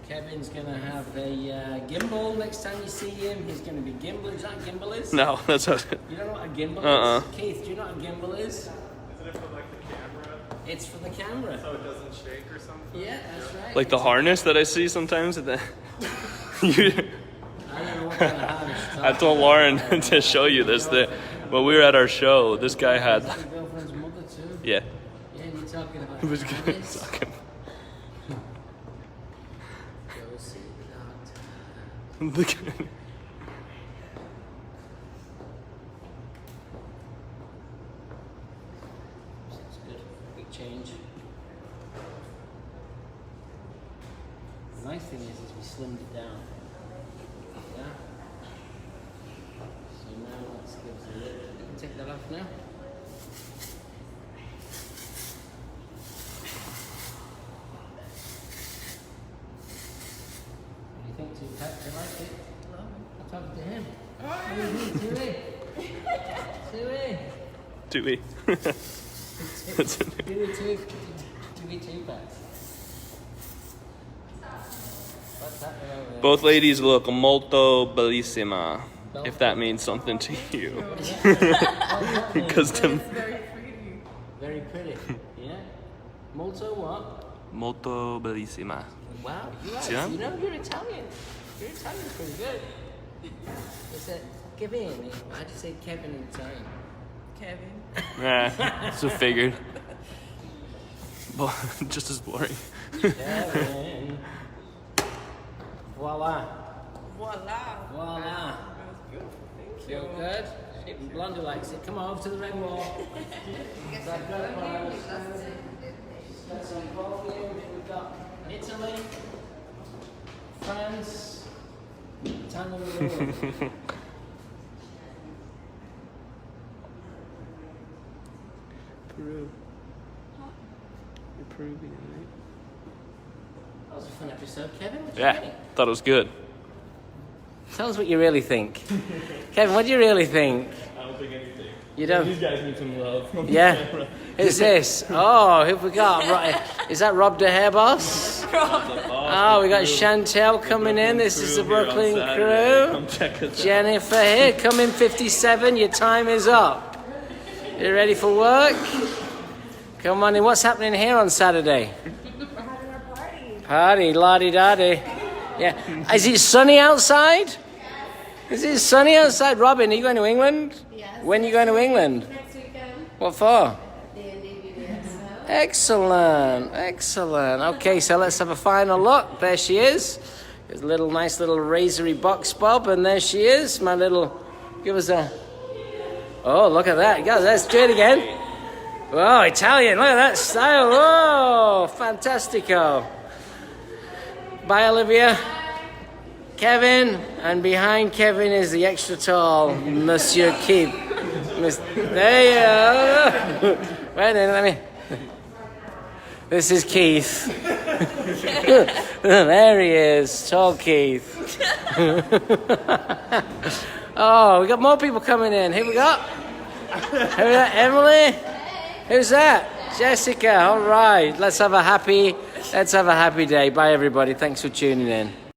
Kevin's gonna have a gimbal next time you see him. He's gonna be gimbal. Is that what gimbal is? No, that's not it. You don't know what a gimbal is? Keith, do you know what a gimbal is? Isn't it for like the camera? It's for the camera. So it doesn't shake or something? Yeah, that's right. Like the harness that I see sometimes at the. I don't know what kind of harness. I told Lauren to show you this. That when we were at our show, this guy had. Is that your girlfriend's mother too? Yeah. Yeah, you're talking about He was harness? talking. Go see the doctor. Look at That's good. Big change. The nice thing is we slimmed it down. Yeah. So now let's give it a look. You can take that off now. What do you think to Pat? Do you like it? I'm talking to him. What do you think, Julie? Dewey. Two packs. What's happening over there? Both ladies look molto bellissima, if that means something to you. Because It's very pretty. Very pretty. Yeah. Molto what? molto bellissima. Wow, you're right. See that? You know, you're Italian. You're Italian's pretty good. Is it Kevin? How'd you say Kevin in Italian? Kevin. Yeah, so figured. Well, just as boring. Kevin. Voila. Voila. Voila. That was beautiful. Thank you. Feel good? Even Blondie likes it. Come on, over to the red wall. So I've got got some volume. We've got Italy, France, Tanzania. Peru. You're Peruvian, right? That was a fun episode, Kevin. What do you Yeah, think? thought it was good. Tell us what you really think. Kevin, what do you really think? I don't think anything. You don't? These guys need some love. Yeah. Who's this? Oh, who have we got? Is that Rob the Hair Boss? Oh, we got Chantel coming in. This is the Brooklyn crew. Come check us out. Jennifer here, coming 57. Your time is up. You ready for work? Come on in. What's happening here on Saturday? We're having our party. Party, la-di-da-di. Yeah. Is it sunny outside? Is it sunny outside? Robin, are you going to England? Yes. When are you going to England? Next weekend, What for? the NDVDS. Excellent, excellent. Okay, so let's have a final look. There she is. There's a nice little razory box bob, and there she is. My little, give us a, oh, look at that. Guys, let's do it again. Whoa, Italian, look at that style. Whoa, fantastico. Bye, Olivia. Kevin, and behind Kevin is the extra tall Monsieur Keith. There you go. Wait a minute, let me. This is Keith. There he is, tall Keith. Oh, we got more people coming in. Who we got? Emily? Who's that? Jessica. All right. Let's have a happy day. Bye, everybody. Thanks for tuning in.